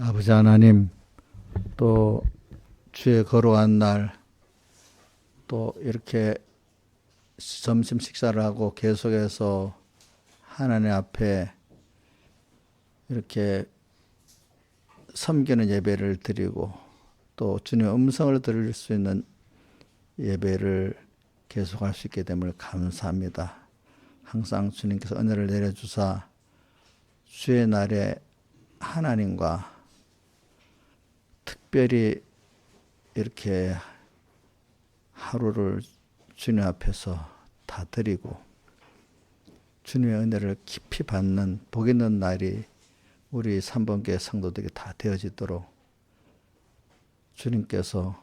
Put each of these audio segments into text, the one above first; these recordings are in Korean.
아버지 하나님, 또 주에 걸어간 날, 또 이렇게 점심 식사를 하고 계속해서 하나님 앞에 이렇게 섬기는 예배를 드리고 또 주님의 음성을 들을 수 있는 예배를 계속할 수 있게 됨을 감사합니다. 항상 주님께서 은혜를 내려주사 주의 날에 하나님과 특별히 이렇게 하루를 주님 앞에서 다 드리고 주님의 은혜를 깊이 받는 복 있는 날이 우리 3번교회 성도들에게 다 되어지도록 주님께서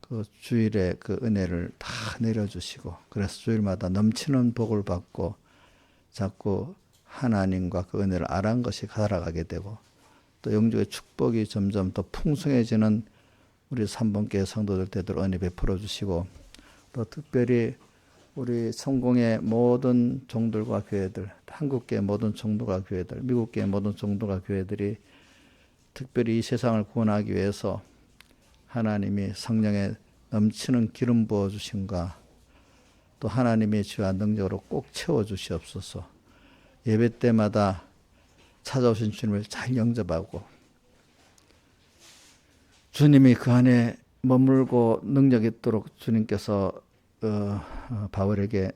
그 주일에 그 은혜를 다 내려주시고, 그래서 주일마다 넘치는 복을 받고 자꾸 하나님과 그 은혜를 알아간 것이 살아가게 되고, 또 영적의 축복이 점점 더 풍성해지는 우리 3번교회 성도들 되도록 은혜 베풀어 주시고, 또 특별히 우리 성공의 모든 종들과 교회들, 한국교회 모든 종들과 교회들, 미국교회 모든 종들과 교회들이 특별히 이 세상을 구원하기 위해서 하나님이 성령의 넘치는 기름 부어 주심과 또 하나님의 지와 능력으로 꼭 채워 주시옵소서. 예배 때마다 찾아오신 주님을 잘 영접하고 주님이 그 안에 머물고 능력이 있도록 주님께서 바울에게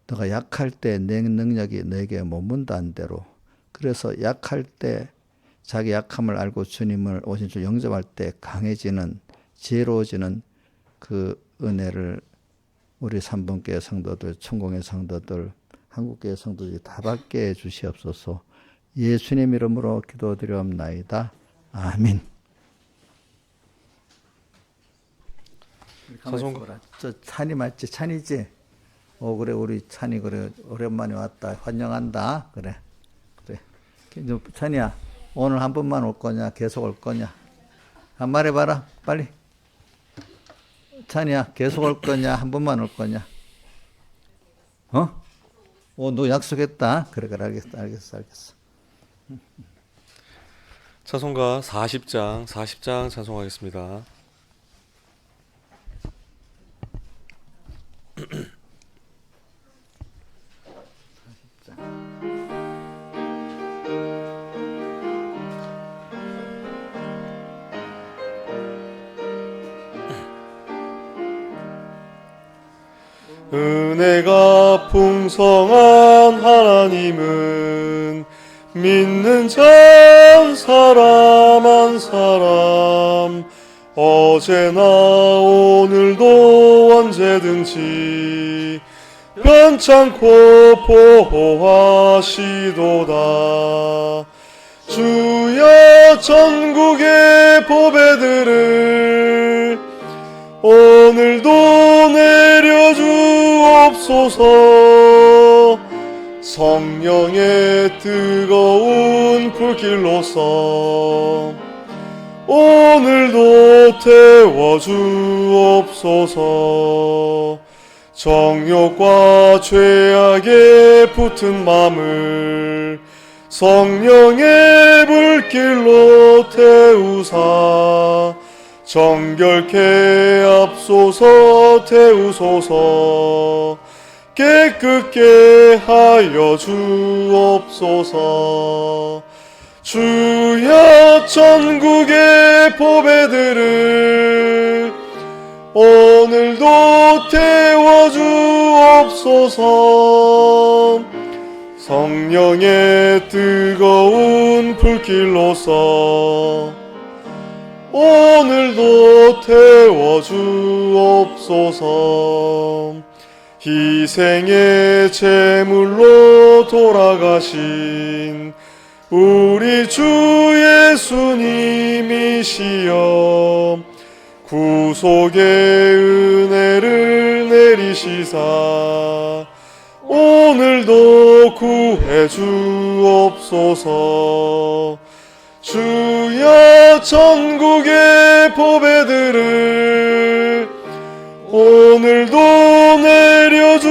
너가 약할 때 내 능력이 너에게 머문다는 대로, 그래서 약할 때 자기 약함을 알고 주님을 오신 주 영접할 때 강해지는, 지혜로워지는 그 은혜를 우리 3번교회 성도들, 천공의 성도들, 한국교회 성도들이 다 받게 해 주시옵소서. 예수님 이름으로 기도드리옵나이다. 아멘. 저 찬이 맞지? 찬이지? 그래, 우리 찬이 그래, 오랜만에 왔다. 환영한다. 그래. 찬이야, 오늘 한 번만 올 거냐? 계속 올 거냐? 한 말 해봐라, 빨리. 찬이야, 계속 올 거냐? 한 번만 올 거냐? 너 약속했다. 그래, 알겠어. 찬송가 40장 찬송하겠습니다. 은혜가 풍성한 하나님은 믿는 자 한 사람 한 사람 어제나 오늘도 언제든지 변찮고 보호하시도다. 주여 전국의 보배들을 오늘도 내려주옵소서. 성령의 뜨거운 불길로서 오늘도 태워주옵소서. 정욕과 죄악에 붙은 맘을 성령의 불길로 태우사 정결케 앞소서. 태우소서. 깨끗게 하여 주옵소서. 주여 전국의 보배들을 오늘도 태워주옵소서. 성령의 뜨거운 불길로서 오늘도 태워주옵소서. 희생의 제물로 돌아가신 우리 주 예수님이시여 구속의 은혜를 내리시사 오늘도 구해 주옵소서. 주여 전국의 보배들을 오늘도 내려주옵소서.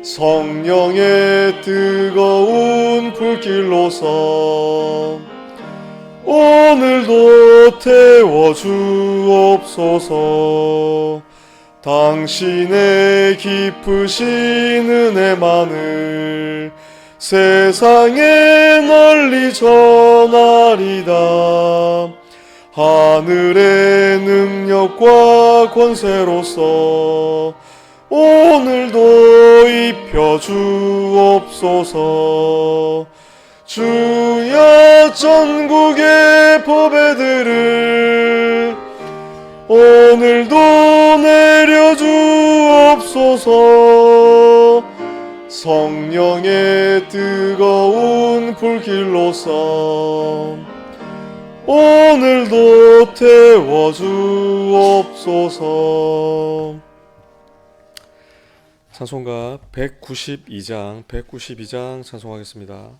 성령의 뜨거운 불길로서 오늘도 태워주옵소서. 당신의 깊으신 은혜만을 세상에 널리 전하리다. 하늘의 능력과 권세로서 오늘도 입혀주옵소서. 주여 전국의 보배들을 오늘도 내려주옵소서. 성령의 뜨거운 불길로서 오늘도 태워주옵소서. 찬송가 192장 찬송하겠습니다.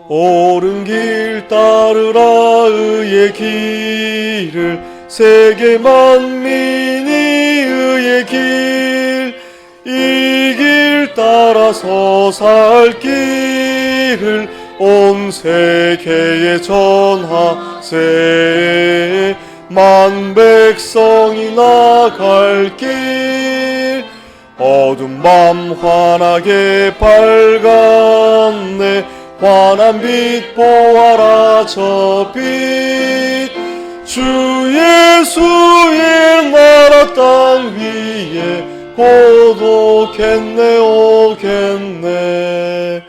옳은 길 따르라 의의 길을 세계 만민이 의의 길 이 길 따라서 살 길을 온 세계에 전하세. 만 백성이 나갈 길 어두운 밤 환하게 밝았네. 환한 빛 보아라 저 빛. 주 예수의 나라 땅 위에 곧 오겠네 오겠네.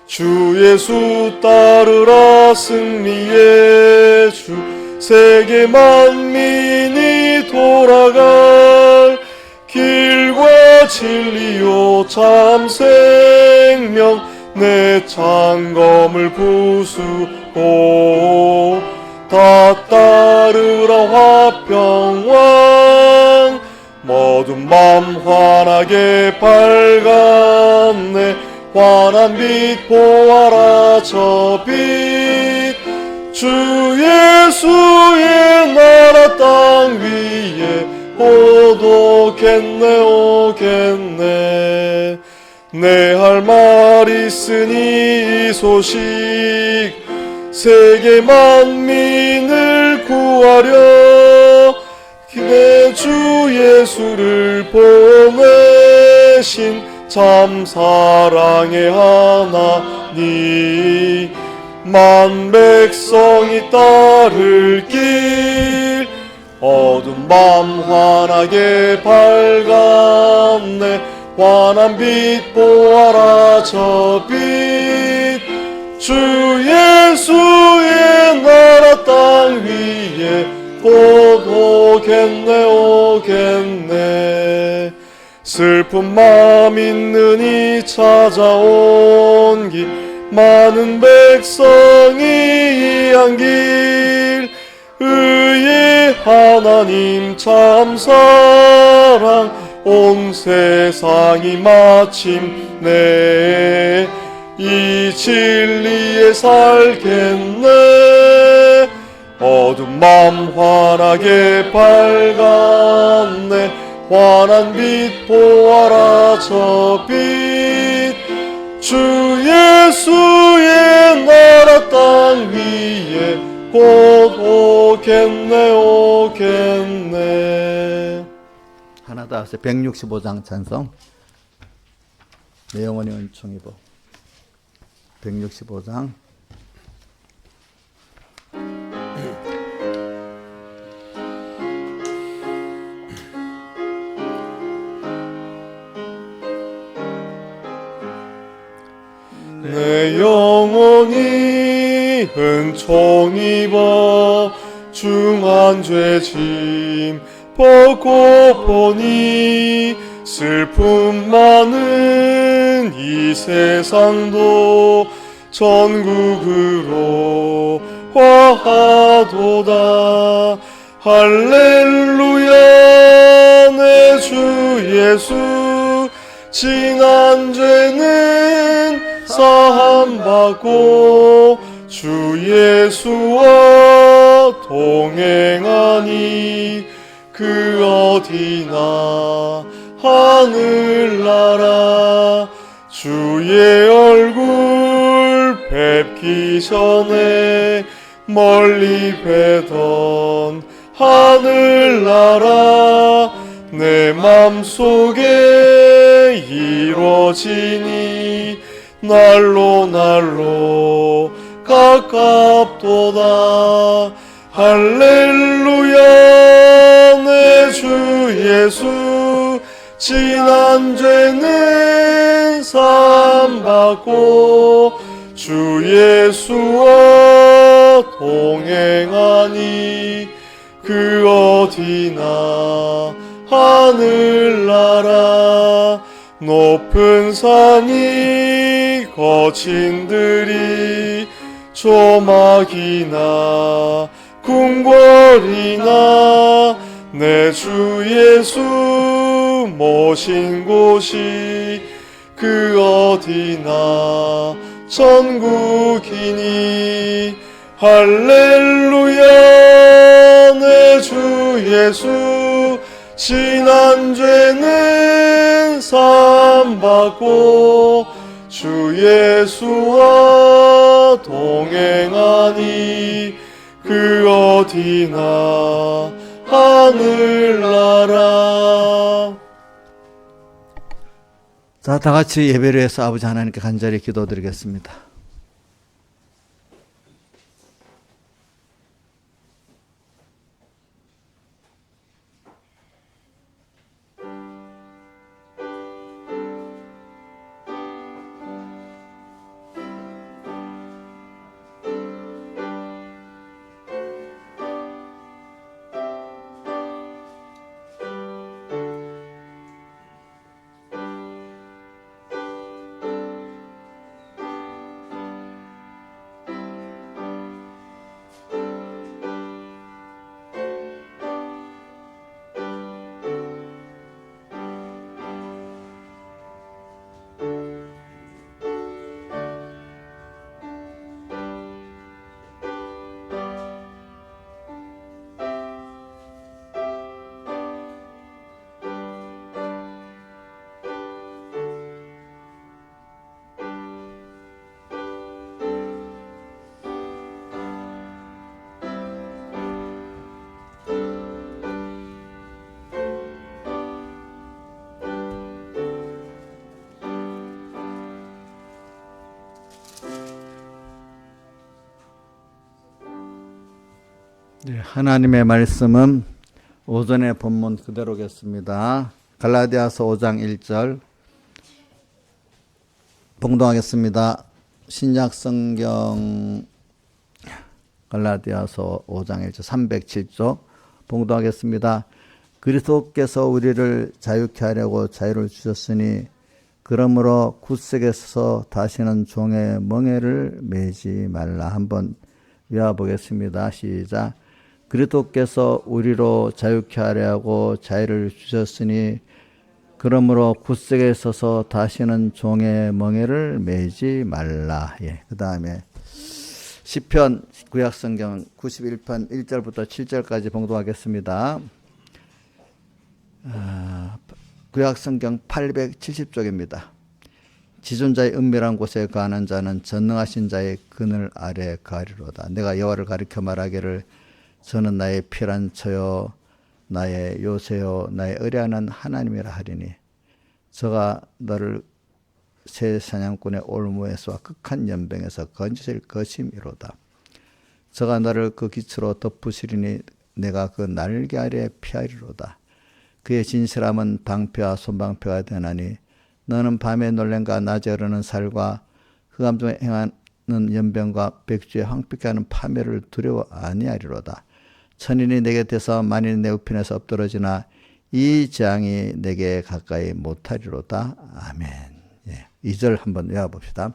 주 예수 따르라 승리의 주. 세계 만민이 돌아갈 길과 진리요 참 생명. 내 창검을 부수고 다 따르라 화평왕. 모든 맘 환하게 밝았네. 환한 빛 보아라 저 빛. 주 예수의 나라 땅 위에 곧 오겠네 오겠네. 내 할 말 있으니 이 소식 세계 만민을 구하려 내 주 예수를 보내신 참 사랑의 하나님. 만 백성이 따를 길 어두운 밤 환하게 밝았네. 환한 빛 보아라 저 빛. 주 예수의 나라 땅 위에 곧 오겠네 오겠네. 슬픈 마음 있는 이 찾아온 길 많은 백성이 이한 길. 의의 하나님 참 사랑 온 세상이 마침내 이 진리에 살겠네. 어두운 맘 환하게 밝았네. 환한 빛 보아라 저 빛. 주 예수의 나라 땅 위에 곧 오겠네 오겠네. 하나 더 하세요. 165장 찬송. 내 영혼의 은총이보. 165장. 내 영혼이 은총 입어 중한 죄짐 벗고 보니 슬픔 많은 이 세상도 전국으로 화하도다. 할렐루야 내 주 예수 지난 죄는 사함받고 주 예수와 동행하니 그 어디나 하늘나라 주의 얼굴 뵙기 전에 멀리 뵈던 하늘나라 내 맘속에 이루어지니 날로 날로 가깝도다. 할렐루야 내 주 예수 지난 죄는 사함받고 주 예수와 동행하니 그 어디나 하늘나라 높은 산이 거친 들이 조막이나 궁궐이나 내 주 예수 모신 곳이 그 어디나 천국이니 할렐루야 내 주 예수 지난 죄는 사함받고 주 예수와 동행하니 그 어디나 하늘나라. 자, 다 같이 예배를 해서 아버지 하나님께 간절히 기도드리겠습니다. 네, 하나님의 말씀은 오전의 본문 그대로겠습니다. 갈라디아서 5장 1절 봉독하겠습니다. 신약 성경 갈라디아서 5장 1절 307조 봉독하겠습니다. 그리스도께서 우리를 자유케 하려고 자유를 주셨으니 그러므로 굳세게 서서 다시는 종의 멍에를 매지 말라. 한번 외워보겠습니다. 시작. 그리스도께서 우리로 자유케 하려고 자유를 주셨으니 그러므로 굳세게 서서 다시는 종의 멍에를 매지 말라. 예. 그 다음에 시편 구약성경 91편 1절부터 7절까지 봉독하겠습니다. 구약성경 870쪽입니다. 지존자의 은밀한 곳에 거하는 자는 전능하신 자의 그늘 아래 가리로다. 내가 여호와를 가리켜 말하기를 저는 나의 피란처요 나의 요새요 나의 의뢰하는 하나님이라 하리니 저가 너를 새 사냥꾼의 올무에서와 극한 연병에서 건지실 것임이로다. 저가 너를 그 기초로 덮으시리니 내가 그 날개 아래 피하리로다. 그의 진실함은 방패와 손방패가 되나니 너는 밤에 놀랜과 낮에 흐르는 살과 흑암 중에 행하는 연병과 백주에 황폐케 하는 파멸을 두려워 아니하리로다. 천인이 내 곁에서 만인이 내 우편에서 엎드러지나 이 재앙이 내게 가까이 못하리로다. 아멘. 예. 2절 한번 외워봅시다.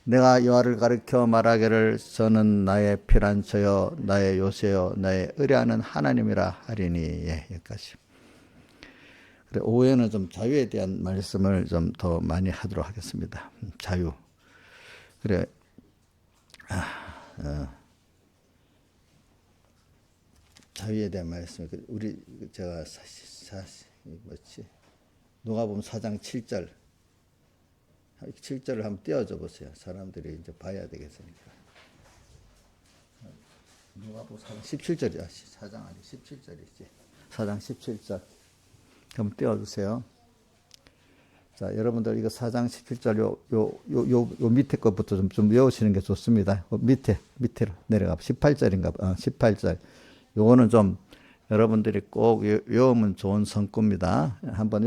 내가 여호와를 가리켜 말하기를 저는 나의 피란처요 나의 요새요 나의 의뢰하는 하나님이라 하리니. 예, 여기까지. 그래, 오후에는 좀 자유에 대한 말씀을 좀 더 많이 하도록 하겠습니다. 자유. 그래, 자유에 대한 말씀. 우리 제가 뭐지? 누가복음 4장 7절. 7절을 한번 띄워줘 보세요. 사람들이 이제 봐야 되겠으니까. 누가복음 4장 17절이야. 4장 아니 17절이지. 4장 17절. 한번 띄워주세요. 자, 여러분들 이거 4장 17절 요 밑에 것부터 좀 외우시는 게 좋습니다. 밑으로 내려가. 18절인가 봐. 18절. 요거는 좀 여러분들이 꼭 외우면 좋은 성구입니다. 한번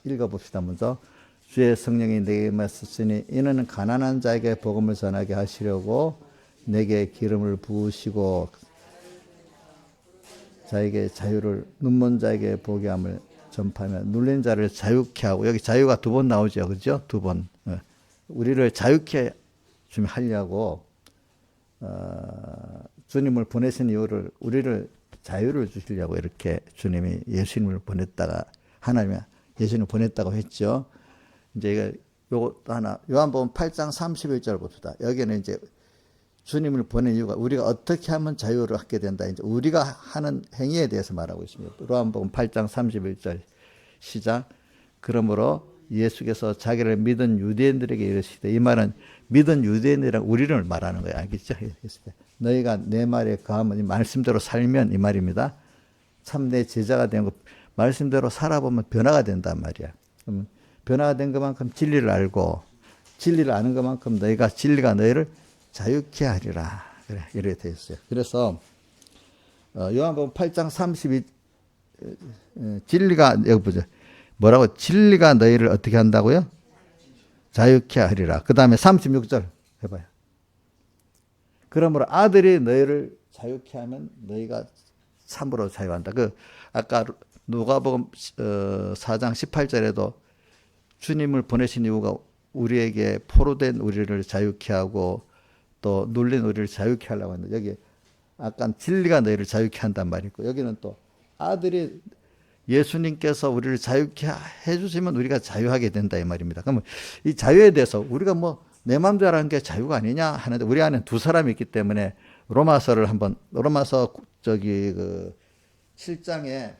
읽어봅시다. 먼저. 주의 성령이 내게 임하셨으니 이는 가난한 자에게 복음을 전하게 하시려고 내게 기름을 부으시고 자에게 자유를 눈먼 자에게 보게 함을 전파하며 눌린 자를 자유케 하고 여기 자유가 두 번 나오죠. 그렇죠? 두 번. 우리를 자유케 좀 하려고 주님을 보내신 이유를 우리를 자유를 주시려고 이렇게 주님이 예수님을 보냈다가 하나님이 예수님을 보냈다고 했죠. 이제 요거 하나 요한복음 8장 31절 봅시다. 여기는 이제 주님을 보낸 이유가 우리가 어떻게 하면 자유를 갖게 된다. 이제 우리가 하는 행위에 대해서 말하고 있습니다. 요한복음 8장 31절 시작. 그러므로 예수께서 자기를 믿은 유대인들에게 이르시되 이 말은 믿은 유대인이랑 우리를 말하는 거예요. 알겠죠? 너희가 내 말에 거하면 이 말씀대로 살면 이 말입니다. 참 내 제자가 되는 거 말씀대로 살아보면 변화가 된단 말이야. 그럼 변화가 된 것만큼 진리를 알고 진리를 아는 것만큼 너희가 진리가 너희를 자유케 하리라. 그래, 이렇게 되어 있어요. 그래서 요한복음 8장 32 진리가 여기 보죠. 뭐라고? 진리가 너희를 어떻게 한다고요? 자유케 하리라. 그 다음에 36절 해봐요. 그러므로 아들이 너희를 자유케 하면 너희가 참으로 자유한다. 아까 누가복음 4장 18절에도 주님을 보내신 이유가 우리에게 포로된 우리를 자유케 하고 또 눌린 우리를 자유케 하려고 하는데 여기 아까 진리가 너희를 자유케 한단 말이고 여기는 또 아들이 예수님께서 우리를 자유케 해주시면 우리가 자유하게 된다 이 말입니다. 그러면 이 자유에 대해서 우리가 뭐 내 마음대로 하는 게 자유가 아니냐 하는데 우리 안에 두 사람이 있기 때문에 로마서 7장에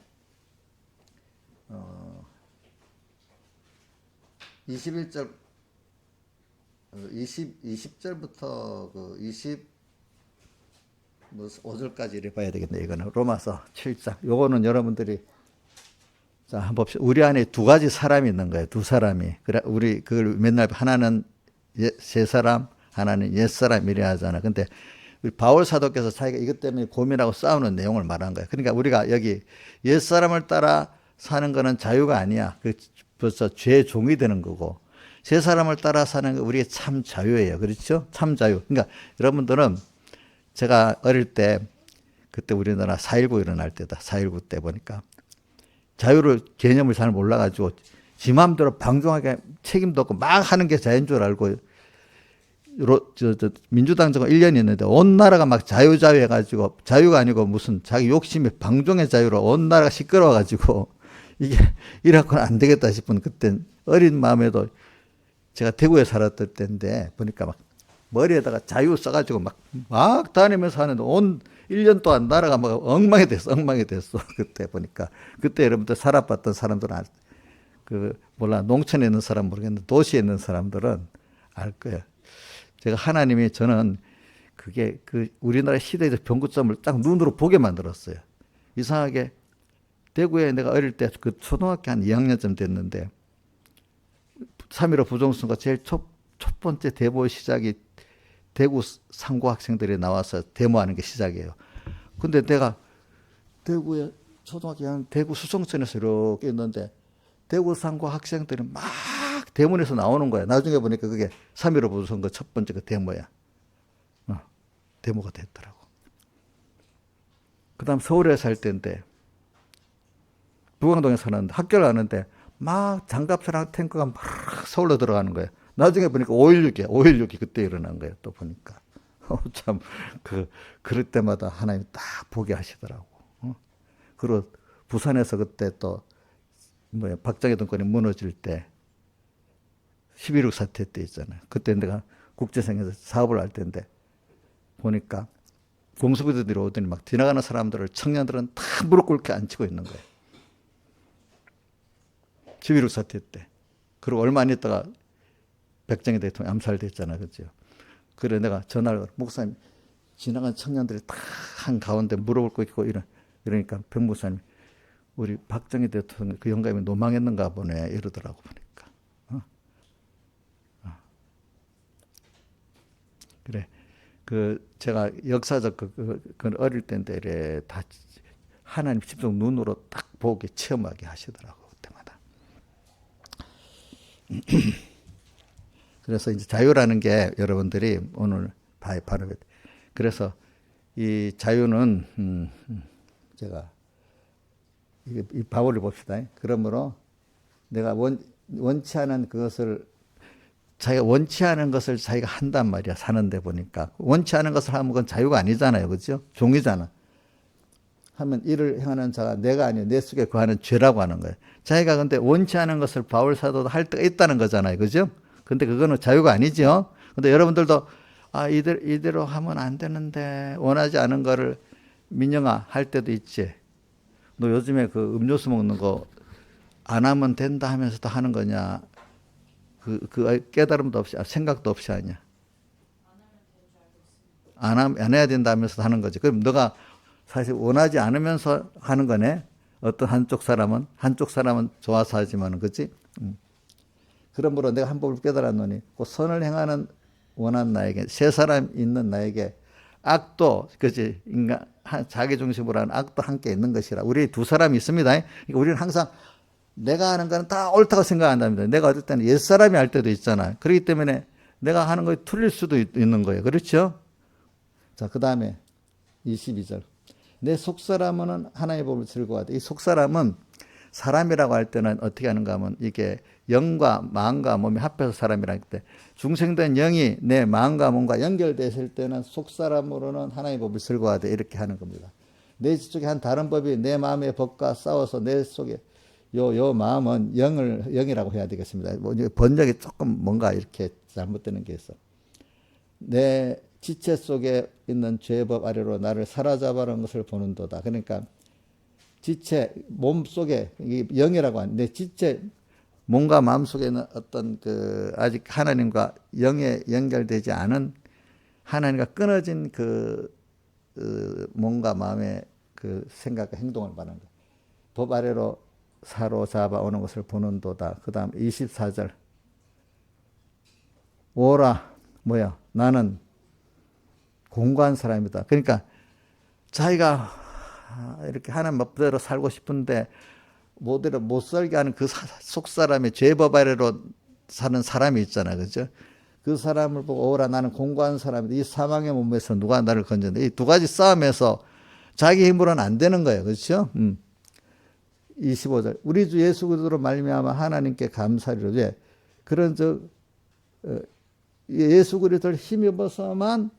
21절 20절부터 25절까지 이렇게 봐야 되겠네. 이거는 로마서 7장. 요거는 여러분들이 자, 한번 봅시다. 우리 안에 두 가지 사람이 있는 거예요. 두 사람이. 그래 우리 그걸 맨날 하나는 새 사람, 하나는 옛 사람 이래 하잖아. 근데 우리 바울 사도께서 자기가 이것 때문에 고민하고 싸우는 내용을 말한 거예요. 그러니까 우리가 여기 옛 사람을 따라 사는 거는 자유가 아니야. 벌써 죄의 종이 되는 거고 새 사람을 따라 사는 거 우리의 참 자유예요. 그렇죠? 참 자유. 그러니까 여러분들은 제가 어릴 때 그때 우리나라 4.19 일어날 때다. 4.19 때 보니까 자유를 개념을 잘 몰라가지고 지 마음대로 방종하게 책임도 없고 막 하는 게 자유인 줄 알고 민주당 정권 1년 있는데 온 나라가 막 자유 해가지고 자유가 아니고 무슨 자기 욕심에 방종의 자유로 온 나라가 시끄러워가지고 이게 이래갖고는 안 되겠다 싶은 그때 어린 마음에도 제가 대구에 살았던 때인데 보니까 막 머리에다가 자유 써가지고 막 다니면서 하는데 온 1년 동안 나라가 막 엉망이 됐어. 그때 보니까. 그때 여러분들 살아봤던 사람들은 몰라. 농촌에 있는 사람 모르겠는데 도시에 있는 사람들은 알 거예요. 제가 하나님이 저는 그게 우리나라 시대의 변구점을 딱 눈으로 보게 만들었어요. 이상하게 대구에 내가 어릴 때 초등학교 한 2학년쯤 됐는데 3.15 부정선거 제일 첫 번째 데모 시작이 대구 상고 학생들이 나와서 데모하는 게 시작이에요. 근데 내가 대구에 초등학교 2학년 대구 수성천에서 이렇게 있는데 대구 상고 학생들이 막 대문에서 나오는 거야. 나중에 보니까 그게 3.15 부정선거 첫 번째 그 데모야. 데모가 됐더라고. 그 다음 서울에 살 때인데 부광동에 사는데 학교를 가는데 막 장갑차랑 탱크가 막 서울로 들어가는 거예요. 나중에 보니까 5.16이 그때 일어난 거예요. 또 보니까. 참, 그럴 때마다 하나님이 딱 보게 하시더라고. 그리고 부산에서 그때 또 박정희 정권이 무너질 때 11.6 사태 때 있잖아요. 그때 내가 국제성에서 사업을 할 때인데 보니까 공수부대들이 오더니 막 지나가는 사람들을 청년들은 다 무릎 꿇게 앉히고 있는 거예요. 11.6 사태 때. 그리고 얼마 안 있다가 백정희 대통령 암살됐잖아요. 그죠? 그래 내가 전화를 목사님 지나간 청년들이 다 한가운데 무릎을 꿇고 이러니까 백 목사님 우리 박정희 대통령 그 영감이 노망했는가 보네 이러더라고 보니까. 그래 그 제가 역사적 그 어릴 때인데 이래 다 하나님 직접 눈으로 딱 보게 체험하게 하시더라고 그때마다. 그래서 이제 자유라는 게 여러분들이 오늘 바로 그래서 이 자유는 제가 이 바울을 봅시다. 그러므로 내가 원치 않은 그것을 자기가 원치 않은 것을 자기가 한단 말이야. 사는데 보니까 원치 않은 것을 하면 그건 자유가 아니잖아요. 그렇죠? 종이잖아. 하면 이를 행하는 자가 내가 아니요 내 속에 거하는 죄라고 하는 거예요. 자기가 근데 원치 않은 것을 바울 사도도 할 때가 있다는 거잖아요. 그죠? 근데 그거는 자유가 아니죠. 근데 여러분들도 이대로 하면 안 되는데 원하지 않은 거를 민영아 할 때도 있지. 너 요즘에 그 음료수 먹는 거 안 하면 된다 하면서도 하는 거냐? 그 깨달음도 없이 생각도 없이 하냐? 안 해야 된다 하면서도 하는 거지. 그럼 너가 사실 원하지 않으면서 하는 거네. 어떤 한쪽 사람은 좋아서 하지만은 그렇지? 그러므로 내가 한 법을 깨달았노니 그 선을 행하는 원한 나에게 세 사람 있는 나에게 악도 그렇지 인간 자기 중심으로 하는 악도 함께 있는 것이라. 우리 두 사람이 있습니다. 그러니까 우리는 항상 내가 하는 거는 다 옳다고 생각한답니다. 내가 어떨 때는 옛사람이 할 때도 있잖아요. 그렇기 때문에 내가 하는 거에 틀릴 수도 있는 거예요. 그렇죠? 자, 그 다음에 22절. 내 속사람은 하나님의 법을 즐거워하되. 이 속사람은 사람이라고 할 때는 어떻게 하는가 하면 이게 영과 마음과 몸이 합해서 사람이라 할 때 중생된 영이 내 마음과 몸과 연결됐을 때는 속사람으로는 하나님의 법을 즐거워하되 이렇게 하는 겁니다. 내 속에 한 다른 법이 내 마음의 법과 싸워서 내 속에 요 마음은 영이라고 해야 되겠습니다. 번역이 조금 뭔가 이렇게 잘못되는 게 있어. 내 지체 속에 있는 죄법 아래로 나를 사로잡아놓은 것을 보는도다. 그러니까 지체 몸 속에 영이라고 하는 내 지체 몸과 마음 속에 있는 어떤 그 아직 하나님과 영에 연결되지 않은 하나님과 끊어진 그 몸과 마음의 그 생각과 행동을 말하는 거예요. 법 아래로 사로잡아 오는 것을 보는도다. 그 다음 24절. 오라 뭐야 나는 공고한 사람이다. 그러니까 자기가 이렇게 하나님 법대로 살고 싶은데 뭐대로 못 살게 하는 그 속사람의 죄법 아래로 사는 사람이 있잖아요. 그죠? 그 사람을 보고 오라 나는 공고한 사람이다. 이 사망의 몸에서 누가 나를 건졌는데 이 두 가지 싸움에서 자기 힘으로는 안 되는 거예요. 그렇죠? 25절. 우리 주 예수 그리스도로 말미암아 하나님께 감사리로. 왜? 그런 예수 그리스도를 힘입어서만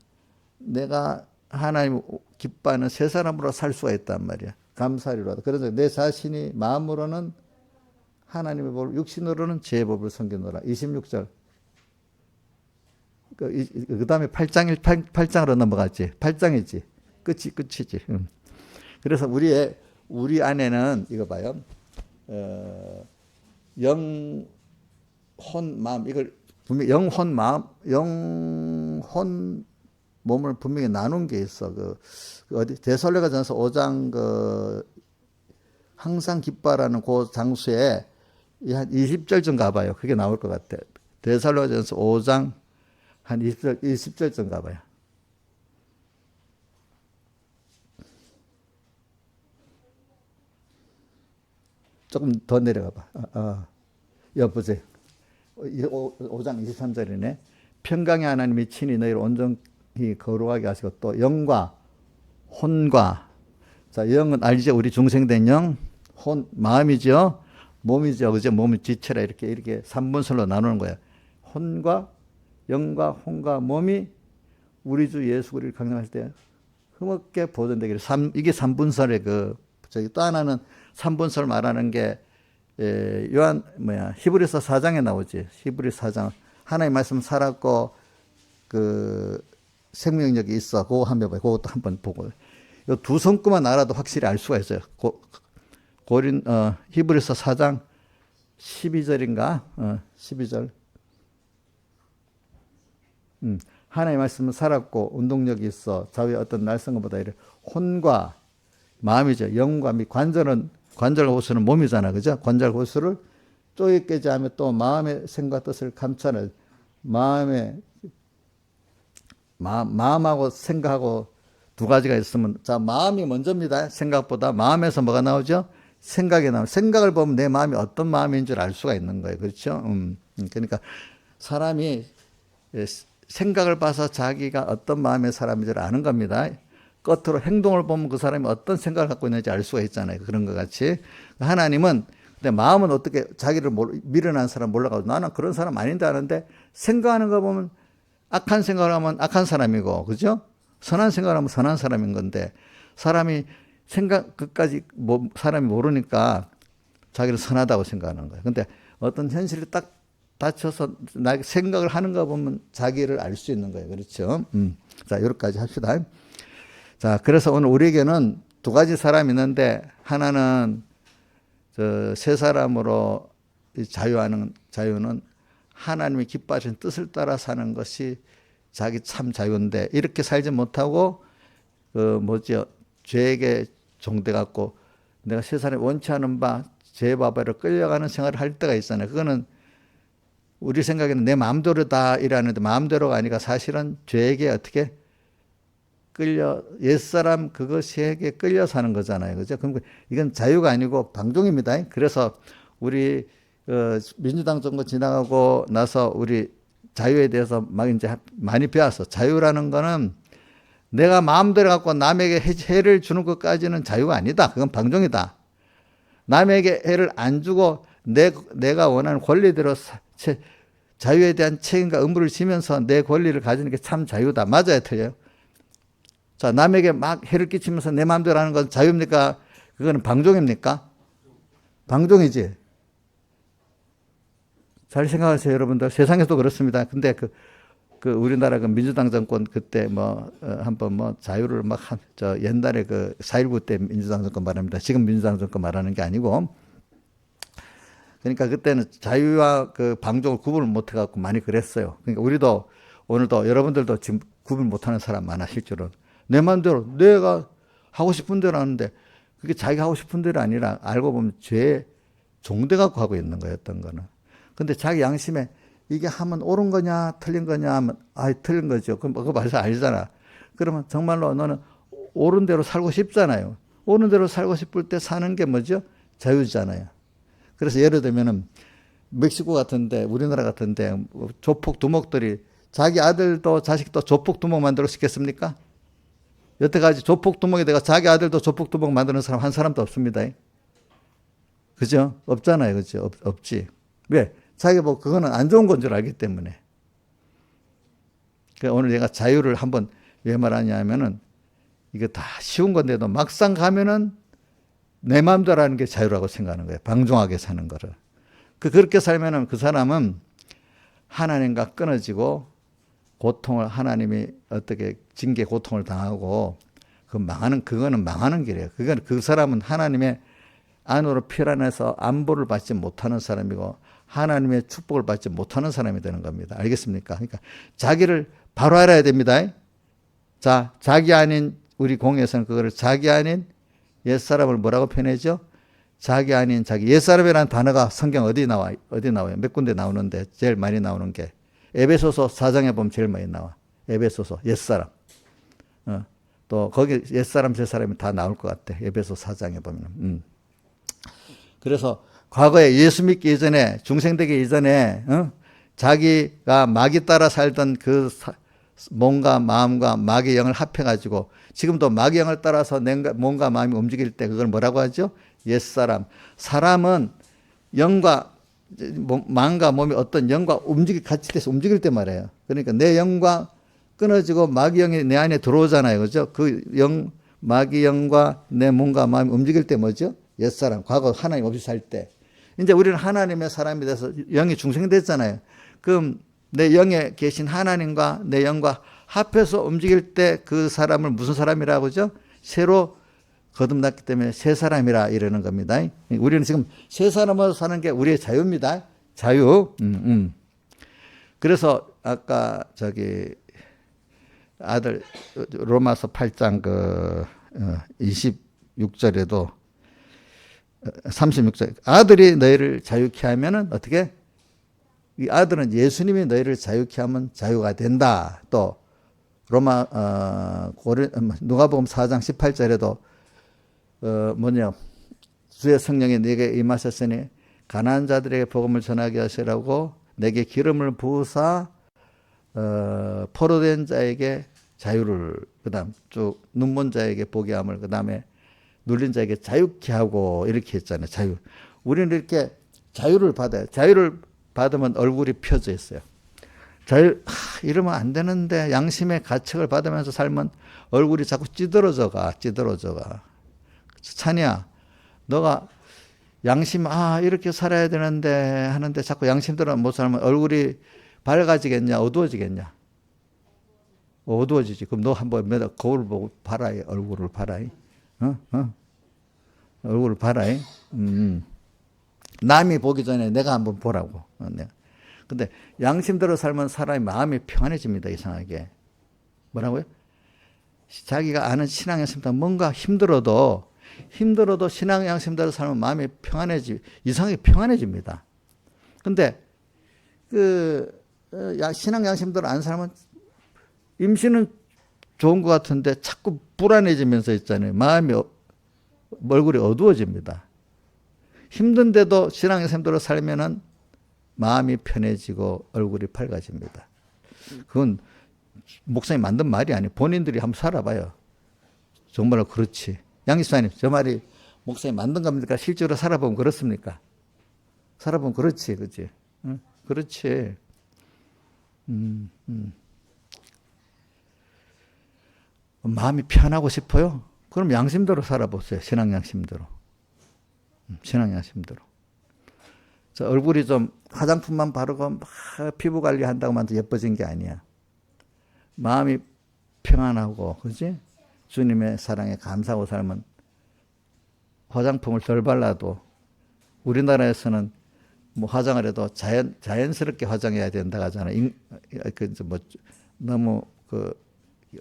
내가 하나님 기뻐하는 새 사람으로 살 수가 있단 말이야. 감사리로다. 그래서 내 자신이 마음으로는 하나님의 법을 육신으로는 제 법을 섬기노라. 26절. 그 다음에 8장으로 넘어갔지. 8장이지. 끝이지. 그래서 우리 안에는 이거 봐요. 영, 혼, 마음 이걸 분명 영혼, 마음, 영혼, 몸을 분명히 나눈 게 있어. 어디 데살로니가전서 5장 항상 기뻐하라는 그 장수에 한 20절쯤 가봐요. 그게 나올 것 같아. 데살로니가전서 5장 한 20절쯤 가봐요. 조금 더 내려가 봐. 여보세요. 5장 23절이네. 평강의 하나님이 친히 너희를 온전히 거룩하게 하시고 또 영과 혼과 자 영은 알죠? 우리 중생된 영, 혼 마음이죠, 몸이죠, 그죠? 몸이 지체라 이렇게 3분설로 나누는 거야. 혼과 영과 혼과 몸이 우리 주 예수 그리스도를 강림할 때 흠없게 보존되기를 이게 3분설의 저기 또 하나는 3분설 말하는 게 히브리서 4장에 나오지. 히브리서 4장. 하나님 말씀 살았고, 그, 생명력이 있어. 그거 한번 봐요. 그것도 한번 보고. 이 두 성구만 알아도 확실히 알 수가 있어요. 히브리서 4장 12절인가? 12절. 하나님 말씀은 살았고, 운동력이 있어. 좌우의 어떤 날성것보다 이래. 혼과 마음이죠. 영과 및 관절 호수는 몸이잖아. 그죠? 관절 호수를 쪼개 깨지 하며 또 마음의 생각 뜻을 감춰내. 마음하고 생각하고 두 가지가 있으면, 자, 마음이 먼저입니다. 생각보다. 마음에서 뭐가 나오죠? 생각이 나오죠. 생각을 보면 내 마음이 어떤 마음인 줄 알 수가 있는 거예요. 그렇죠? 그러니까 사람이 생각을 봐서 자기가 어떤 마음의 사람인지 아는 겁니다. 겉으로 행동을 보면 그 사람이 어떤 생각을 갖고 있는지 알 수가 있잖아요. 그런 것 같이. 하나님은, 근데 마음은 어떻게 자기를 미련한 사람 몰라가지고 나는 그런 사람 아닌데 하는데, 생각하는 거 보면 악한 생각을 하면 악한 사람이고, 그죠? 선한 생각을 하면 선한 사람인 건데, 사람이 끝까지 사람이 모르니까 자기를 선하다고 생각하는 거예요. 근데 어떤 현실이 딱 닥쳐서 생각을 하는 거 보면 자기를 알 수 있는 거예요. 그렇죠? 자, 여기까지 합시다. 자, 그래서 오늘 우리에게는 두 가지 사람이 있는데, 하나는 세 사람으로 자유는 하나님이 기뻐하신 뜻을 따라 사는 것이 자기 참 자유인데, 이렇게 살지 못하고 죄에게 종돼 갖고 내가 세상에 원치 않은 바 죄바바로 끌려가는 생활을 할 때가 있잖아요. 그거는 우리 생각에는 내 마음대로다 이라는데, 마음대로가 아니라 사실은 죄에게 어떻게 옛사람 그것에게 끌려 사는 거잖아요. 그죠? 그럼 이건 자유가 아니고 방종입니다. 그래서 우리 민주당 정부 지나가고 나서 우리 자유에 대해서 막 이제 많이 배웠어. 자유라는 거는 내가 마음대로 갖고 남에게 해를 주는 것까지는 자유가 아니다. 그건 방종이다. 남에게 해를 안 주고 내가 원하는 권리대로 자유에 대한 책임과 의무를 지면서 내 권리를 가지는 게 참 자유다. 맞아요, 틀려요? 자, 남에게 막 해를 끼치면서 내 마음대로 하는 건 자유입니까? 그거는 방종입니까? 방종이지. 잘 생각하세요, 여러분들. 세상에서도 그렇습니다. 근데 그 우리나라 그 민주당 정권 그때 한번 자유를 옛날에 그 4.19 때 민주당 정권 말합니다. 지금 민주당 정권 말하는 게 아니고. 그러니까 그때는 자유와 그 방종을 구분을 못 해갖고 많이 그랬어요. 그러니까 오늘도 여러분들도 지금 구분 못 하는 사람 많아, 실제로. 내 마음대로 내가 하고 싶은 대로 하는데, 그게 자기가 하고 싶은 대로 아니라 알고 보면 죄에 종돼 갖고 하고 있는 거예요, 어떤 거는. 근데 자기 양심에 이게 하면 옳은 거냐 틀린 거냐 하면 틀린 거죠. 그럼 그거 벌써 알잖아. 그러면 정말로 너는 옳은 대로 살고 싶잖아요. 옳은 대로 살고 싶을 때 사는 게 뭐죠? 자유잖아요. 그래서 예를 들면은 멕시코 같은데, 우리나라 같은데 조폭 두목들이 자기 아들도 자식도 조폭 두목 만들어 시켰습니까? 여태까지 조폭 두목이 내가 자기 아들도 조폭 두목 만드는 사람 한 사람도 없습니다. 그죠? 없잖아요. 그죠? 없지. 왜? 자기가 그거는 안 좋은 건 줄 알기 때문에. 오늘 내가 자유를 한번 왜 말하냐 하면은, 이거 다 쉬운 건데도 막상 가면은 내 마음대로 하는 게 자유라고 생각하는 거예요. 방종하게 사는 거를. 그렇게 살면은 그 사람은 하나님과 끊어지고 고통을, 하나님이 어떻게 징계 고통을 당하고 그거는 망하는 길이에요. 그 사람은 하나님의 안으로 필안해서 안보를 받지 못하는 사람이고 하나님의 축복을 받지 못하는 사람이 되는 겁니다. 알겠습니까? 그러니까 자기를 바로 알아야 됩니다. 자, 자기 아닌, 우리 공에서는 그거를 자기 아닌 옛사람을 뭐라고 표현하죠? 자기 아닌 자기. 옛사람이라는 단어가 성경 어디 나와요? 몇 군데 나오는데 제일 많이 나오는 게 에베소서 4장에 보면 제일 많이 나와. 에베소서 옛사람. 또 거기 옛사람 새사람이 다 나올 것 같아. 에베소 4장에 보면. 그래서 과거에 예수 믿기 이전에, 중생되기 이전에 자기가 마귀 따라 살던 그 몸과 마음과 마귀의 영을 합해가지고, 지금도 마귀 영을 따라서 몸과 마음이 움직일 때 그걸 뭐라고 하죠? 옛사람. 사람은 영과 마음과 몸이 어떤 영과 같이 돼서 움직일 때 말이에요. 그러니까 내 영과 끊어지고 마귀 영이 내 안에 들어오잖아요. 그죠? 마귀 영과 내 몸과 마음이 움직일 때 뭐죠? 옛사람. 과거 하나님 없이 살 때. 이제 우리는 하나님의 사람이 돼서 영이 중생됐잖아요. 그럼 내 영에 계신 하나님과 내 영과 합해서 움직일 때 그 사람을 무슨 사람이라고 하죠? 새로 거듭났기 때문에 새 사람이라 이러는 겁니다. 우리는 지금 새 사람으로 사는 게 우리의 자유입니다. 자유. 그래서 아까 저기 아들 로마서 8장 26절에도 36절 아들이 너희를 자유케 하면은 어떻게? 이 아들은 예수님이 너희를 자유케 하면 자유가 된다. 또 누가복음 4장 18절에도 주의 성령이 네게 임하셨으니 가난한 자들에게 복음을 전하게 하시라고 내게 기름을 부으사 포로된 자에게 자유를 그다음 쭉 눈먼 자에게 보게 함을 그다음에 눌린 자에게 자유케 하고 이렇게 했잖아요. 자유. 우리는 이렇게 자유를 받아요. 자유를 받으면 얼굴이 펴져 있어요. 자유 이러면 안 되는데 양심의 가책을 받으면서 살면 얼굴이 자꾸 찌들어져가. 찬이야, 너가 양심 이렇게 살아야 되는데 하는데 자꾸 양심대로 못 살면 얼굴이 밝아지겠냐 어두워지겠냐? 어두워지지. 그럼 너 한번 거울 보고 봐라. 얼굴을 봐라. 얼굴을 봐라. 남이 보기 전에 내가 한번 보라고. 근데 양심대로 살면 사람이 마음이 평안해집니다. 이상하게. 뭐라고요? 자기가 아는 신앙 양심대로 뭔가 힘들어도 신앙 양심대로 살면 마음이 이상하게 평안해집니다. 근데 신앙 양심대로 안 살면 임신은 좋은 것 같은데 자꾸 불안해지면서 있잖아요. 얼굴이 어두워집니다. 힘든데도 신앙 양심대로 살면은 마음이 편해지고 얼굴이 밝아집니다. 그건 목사님 만든 말이 아니에요. 본인들이 한번 살아봐요. 정말로 그렇지. 양기수님, 저 말이 목사님 만든 겁니까? 실제로 살아보면 그렇습니까? 살아보면 그렇지, 그렇지? 응? 그렇지. 마음이 편하고 싶어요? 그럼 양심대로 살아보세요. 신앙 양심대로. 신앙 양심대로. 저 얼굴이 좀 화장품만 바르고 막 피부 관리한다고만 예뻐진 게 아니야. 마음이 평안하고, 그렇지? 주님의 사랑에 감사하고 살면 화장품을 덜 발라도 우리나라에서는 뭐 화장을 해도 자연스럽게 화장해야 된다고 하잖아. 너무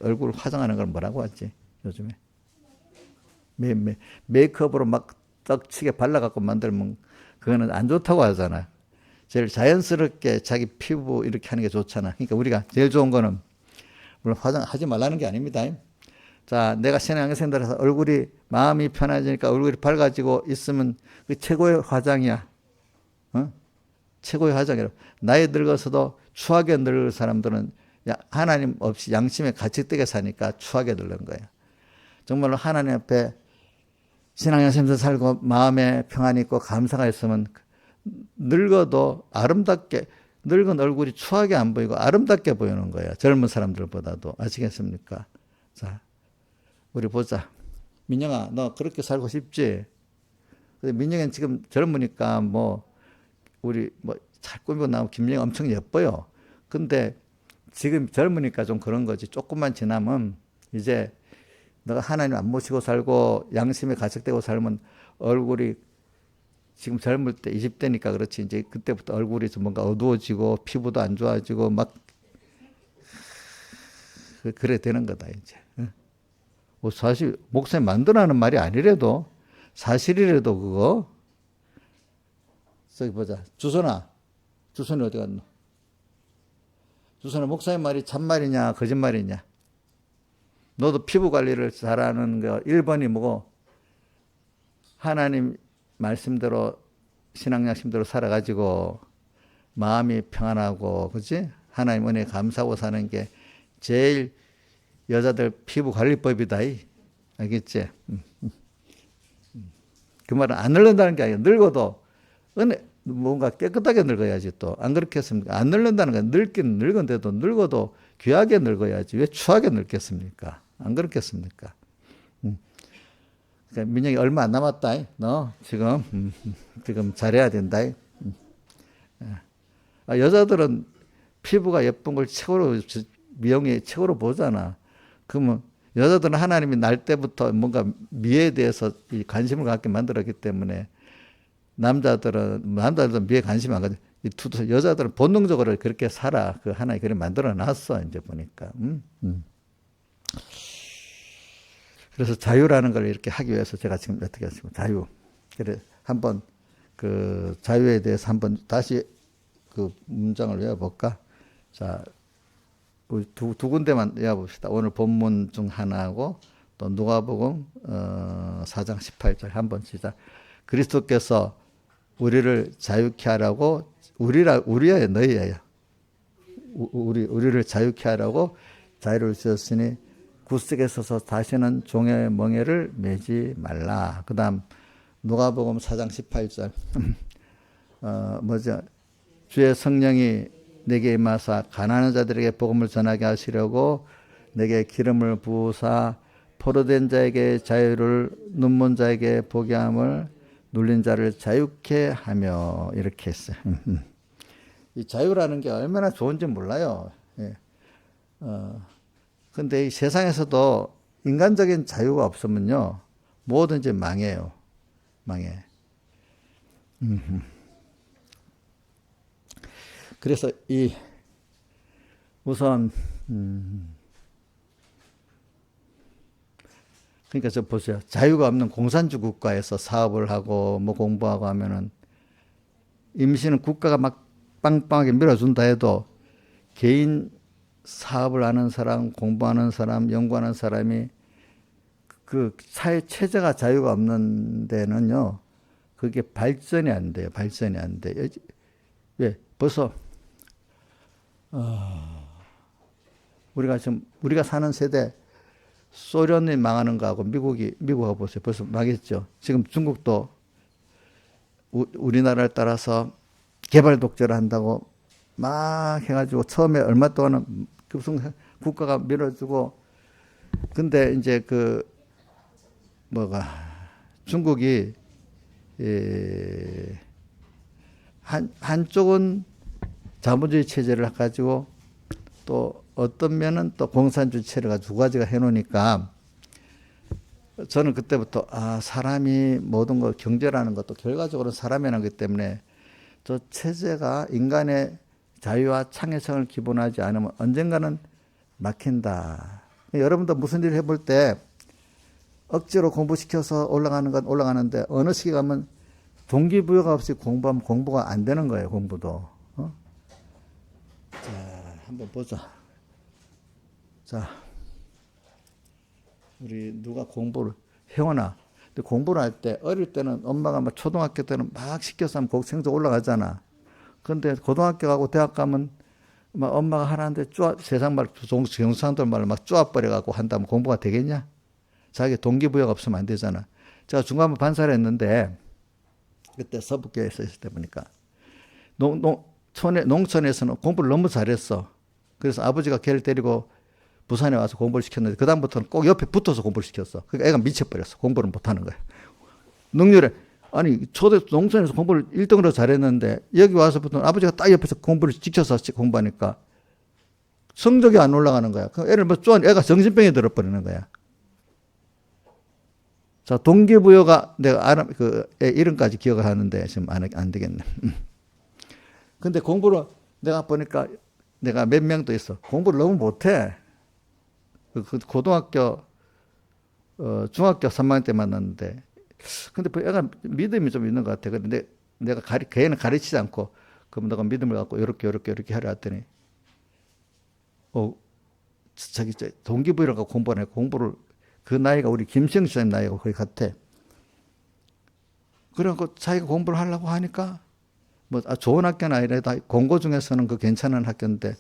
얼굴 화장하는 걸 뭐라고 하지? 요즘에. 메이크업으로 막 떡치게 발라갖고 만들면 그거는 안 좋다고 하잖아. 제일 자연스럽게 자기 피부 이렇게 하는 게 좋잖아. 그러니까 우리가 제일 좋은 거는 물론 화장하지 말라는 게 아닙니다. 자, 내가 신앙생활에서 얼굴이 마음이 편해지니까 얼굴이 밝아지고 있으면 그 최고의 화장이야. 최고의 화장이라. 나이 늙어서도 추하게 늙을 사람들은 하나님 없이 양심에 가책되게 사니까 추하게 늙는 거예요. 정말로 하나님 앞에 신앙생활에서 살고 마음에 평안이 있고 감사가 있으면 늙어도 아름답게 늙은 얼굴이 추하게 안 보이고 아름답게 보이는 거예요. 젊은 사람들보다도. 아시겠습니까? 자, 우리 보자. 민영아, 너 그렇게 살고 싶지? 민영이는 지금 젊으니까 우리 잘 꾸미고 나오면 김민영 엄청 예뻐요. 근데 지금 젊으니까 좀 그런 거지. 조금만 지나면 이제 너가 하나님 안 모시고 살고 양심에 가책되고 살면 얼굴이 지금 젊을 때 20대니까 그렇지. 이제 그때부터 얼굴이 좀 뭔가 어두워지고 피부도 안 좋아지고 막 그래 되는 거다 이제. 사실 목사님 만들어하는 말이 아니래도 사실이라도 그거. 저기 보자. 주선이 어디 갔노? 주선아, 목사님 말이 참말이냐 거짓말이냐? 너도 피부 관리를 잘하는 거 1번이 뭐고 하나님 말씀대로 신앙 양심대로 살아가지고 마음이 평안하고 그렇지? 하나님 은혜에 감사하고 사는 게 제일 여자들 피부 관리법이다. 알겠지? 그 말은 안 늙는다는 게 아니라 늙어도 뭔가 깨끗하게 늙어야지 또. 안 그렇겠습니까? 안 늙는다는 건 늙긴 늙은데도 늙어도 귀하게 늙어야지. 왜 추하게 늙겠습니까? 안 그렇겠습니까? 그러니까 민영이 얼마 안 남았다. 너 지금 지금 잘해야 된다. 여자들은 피부가 예쁜 걸 최고로 미용이 최고로 보잖아. 그러면 여자들은 하나님이 날 때부터 뭔가 미에 대해서 이 관심을 갖게 만들었기 때문에 남자들도 미에 관심이 안 가지. 여자들은 본능적으로 그렇게 살아. 그 하나님 그래 만들어 놨어. 이제 보니까. 그래서 자유라는 걸 이렇게 하기 위해서 제가 지금 어떻게 했습니까? 자유. 그래 한번 그 자유에 대해서 한번 다시 그 문장을 외워볼까? 자, 우리 두 군데만 외워봅시다. 오늘 본문 중 하나하고 또 누가복음 4장 18절 한번 시작. 그리스도께서 우리를 자유케 하라고 우리야 너희예요. 우리를 자유케 하라고 자유를 주셨으니 굳세게 서서 다시는 종의 멍에를 매지 말라. 그다음 누가복음 4장 18절 뭐죠? 주의 성령이 내게 임하사 가난한 자들에게 복음을 전하게 하시려고 내게 기름을 부으사 포로된 자에게 자유를 눈먼 자에게 보게 함을 눌린 자를 자유케 하며 이렇게 했어요. 이 자유라는 게 얼마나 좋은지 몰라요. 예. 근데 이 세상에서도 인간적인 자유가 없으면요 뭐든지 망해요. 망해. 그래서 이 우선 그러니까 저 보세요. 자유가 없는 공산주 국가에서 사업을 하고 뭐 공부하고 하면은 임시는 국가가 막 빵빵하게 밀어준다 해도 개인 사업을 하는 사람, 공부하는 사람, 연구하는 사람이 그 사회 체제가 자유가 없는 데는요 그게 발전이 안 돼요. 발전이 안 돼요. 왜? 벌써 우리가 사는 세대 소련이 망하는 거하고 미국하고 보세요. 벌써 망했죠. 지금 중국도 우리나라를 따라서 개발 독재를 한다고 막 해가지고 처음에 얼마 동안은 무슨 국가가 밀어주고 근데 이제 그 중국이 한쪽은 자본주의 체제를 가지고 또 어떤 면은 또 공산주의 체제가 두 가지가 해놓으니까 저는 그때부터 사람이 모든 걸 경제라는 것도 결과적으로 사람이 하는 거기 때문에 저 체제가 인간의 자유와 창의성을 기본하지 않으면 언젠가는 막힌다. 여러분도 무슨 일을 해볼 때 억지로 공부시켜서 올라가는 건 올라가는데 어느 시기 가면 동기부여가 없이 공부하면 공부가 안 되는 거예요. 공부도. 자, 한번 보자. 자, 우리 누가 공부를 해오나? 근데 공부를 할 때 어릴 때는 엄마가 막 초등학교 때는 막 시켜서 하면 그 성적 올라가잖아. 근데 고등학교 가고 대학 가면 막 엄마가 하라는데 세상 말, 경상도 말을 막 쪼아버려갖고 한다면 공부가 되겠냐? 자기 동기부여가 없으면 안 되잖아. 제가 중간부 반사를 했는데 그때 서북교에서 있을 때 보니까 농촌에서는 공부를 너무 잘했어. 그래서 아버지가 걔를 데리고 부산에 와서 공부를 시켰는데 그다음부터는 꼭 옆에 붙어서 공부를 시켰어. 그러니까 애가 미쳐버렸어. 공부를 못하는 거야. 능률에 아니 초대 농촌에서 공부를 1등으로 잘했는데 여기 와서부터는 아버지가 딱 옆에서 공부를 지켜서 공부하니까 성적이 안 올라가는 거야. 그 애를 애가 정신병에 들어버리는 거야. 자, 동기부여가 내가 애 이름까지 기억을 하는데 지금 안 되겠네. 근데 공부를 내가 보니까 내가 몇 명도 있어. 공부를 너무 못해. 그 고등학교, 중학교 3학년 때 만났는데, 근데 애가 믿음이 좀 있는 것 같아. 근데 내가 걔는 가르치지 않고, 그럼 너가 믿음을 갖고 이렇게 하려 했더니, 자기 동기부여가 공부하네. 공부를 그 나이가 우리 김시영 씨님 나이가 거의 같아. 그래갖고 자기가 공부를 하려고 하니까 좋은 학교는 아니라 공고 중에서는 그 괜찮은 학교인데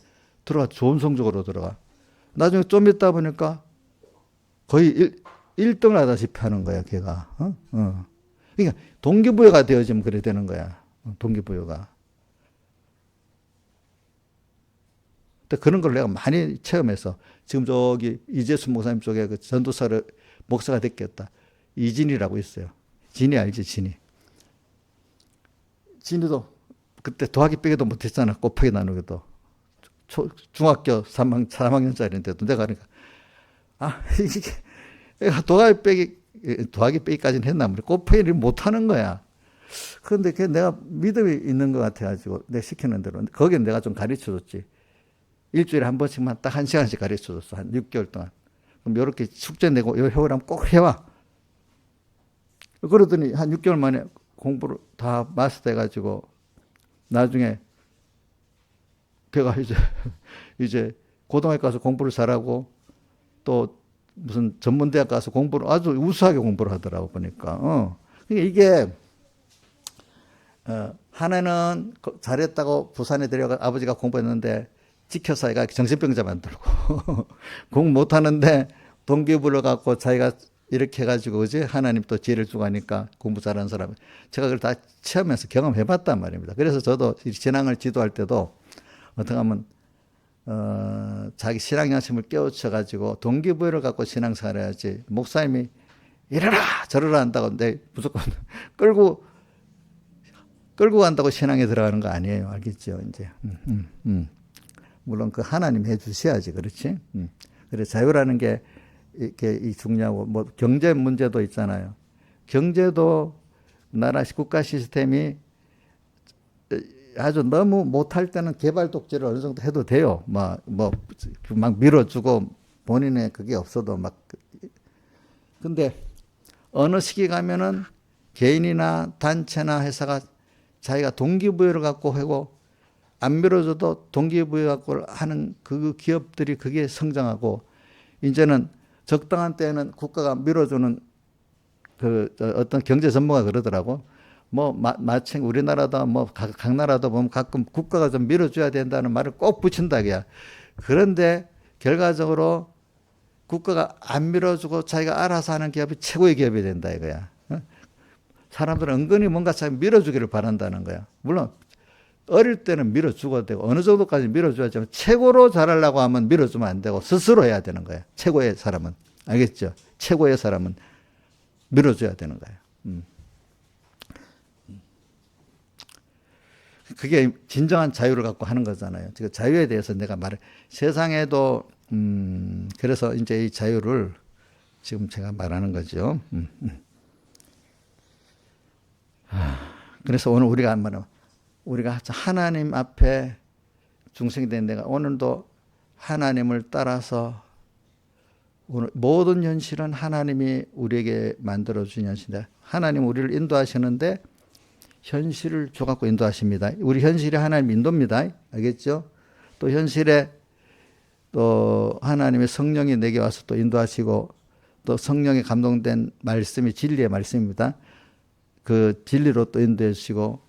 들어가 좋은 성적으로 들어가. 나중에 좀 있다 보니까 거의 1등을 하다시피 하는 거야, 걔가. 그러니까 동기부여가 되어지면 그래 되는 거야. 동기부여가. 근데 그런 걸 내가 많이 체험해서 지금 저기 이재수 목사님 쪽에 그 전도사를 목사가 됐겠다. 이진이라고 있어요. 진이 알지, 진이. 진이도 그때 더하기 빼기도 못했잖아. 곱하기 나누기도. 중학교 3학년짜리인데도 내가 그러니까, 이게, 더하기 빼기까지는 했나, 곱하기를 못하는 거야. 그런데 내가 믿음이 있는 것 같아가지고 내가 시키는 대로. 거기는 내가 좀 가르쳐 줬지. 일주일에 한 번씩만 딱 1시간씩 가르쳐 줬어. 한 6개월 동안. 그럼 요렇게 숙제 내고 요 해오라면 꼭 해와. 그러더니 한 6개월 만에 공부를 다 마스터 해가지고 나중에 걔가 이제 고등학교 가서 공부를 잘하고 또 무슨 전문대학 가서 공부를 아주 우수하게 공부를 하더라고 보니까. 그러니까 이게 하나는 잘했다고 부산에 데려가 아버지가 공부했는데 찍혀서 애가 정신병자 만들고 공부 못하는데 동기부여 갖고 자기가 이렇게 해가지고 그지 하나님 또 지혜를 주고 하니까 공부 잘하는 사람 제가 그걸 다 체험해서 경험해봤단 말입니다. 그래서 저도 신앙을 지도할 때도 어떻게 하면 자기 신앙 양심을 깨우쳐가지고 동기부여를 갖고 신앙생활을 해야지 목사님이 이래라 저래라 한다고 내 무조건 끌고 간다고 신앙에 들어가는 거 아니에요. 알겠죠? 이제 물론 그 하나님 해주셔야지 그렇지. 그래서 자유라는 게 이게 중요하고 뭐 경제 문제도 있잖아요. 경제도 나라 국가 시스템이 아주 너무 못할 때는 개발 독재를 어느 정도 해도 돼요. 막 밀어주고 본인의 그게 없어도 막. 근데 어느 시기 가면은 개인이나 단체나 회사가 자기가 동기부여를 갖고 하고 안 밀어줘도 동기부여 갖고 하는 그 기업들이 그게 성장하고 이제는 적당한 때에는 국가가 밀어주는 그 어떤 경제 전문가 그러더라고. 뭐 마침 우리나라도 뭐 각 나라도 보면 가끔 국가가 좀 밀어줘야 된다는 말을 꼭 붙인다 그야. 그런데 결과적으로 국가가 안 밀어주고 자기가 알아서 하는 기업이 최고의 기업이 된다 이거야. 사람들은 은근히 뭔가 잘 밀어주기를 바란다는 거야. 물론 어릴 때는 밀어주고 되고 어느 정도까지 밀어줘야지만 최고로 잘하려고 하면 밀어주면 안 되고 스스로 해야 되는 거야. 최고의 사람은. 알겠죠? 최고의 사람은 밀어줘야 되는 거야. 그게 진정한 자유를 갖고 하는 거잖아요. 지금 자유에 대해서 내가 세상에도 그래서 이제 이 자유를 지금 제가 말하는 거죠. 그래서 오늘 우리가 하나님 앞에 중생이 된 내가 오늘도 하나님을 따라서 오늘 모든 현실은 하나님이 우리에게 만들어준 현실인데 하나님 우리를 인도하시는데 현실을 줘갖고 인도하십니다. 우리 현실이 하나님 인도입니다. 알겠죠? 또 현실에 또 하나님의 성령이 내게 와서 또 인도하시고 또 성령에 감동된 말씀이 진리의 말씀입니다. 그 진리로 또 인도해 주시고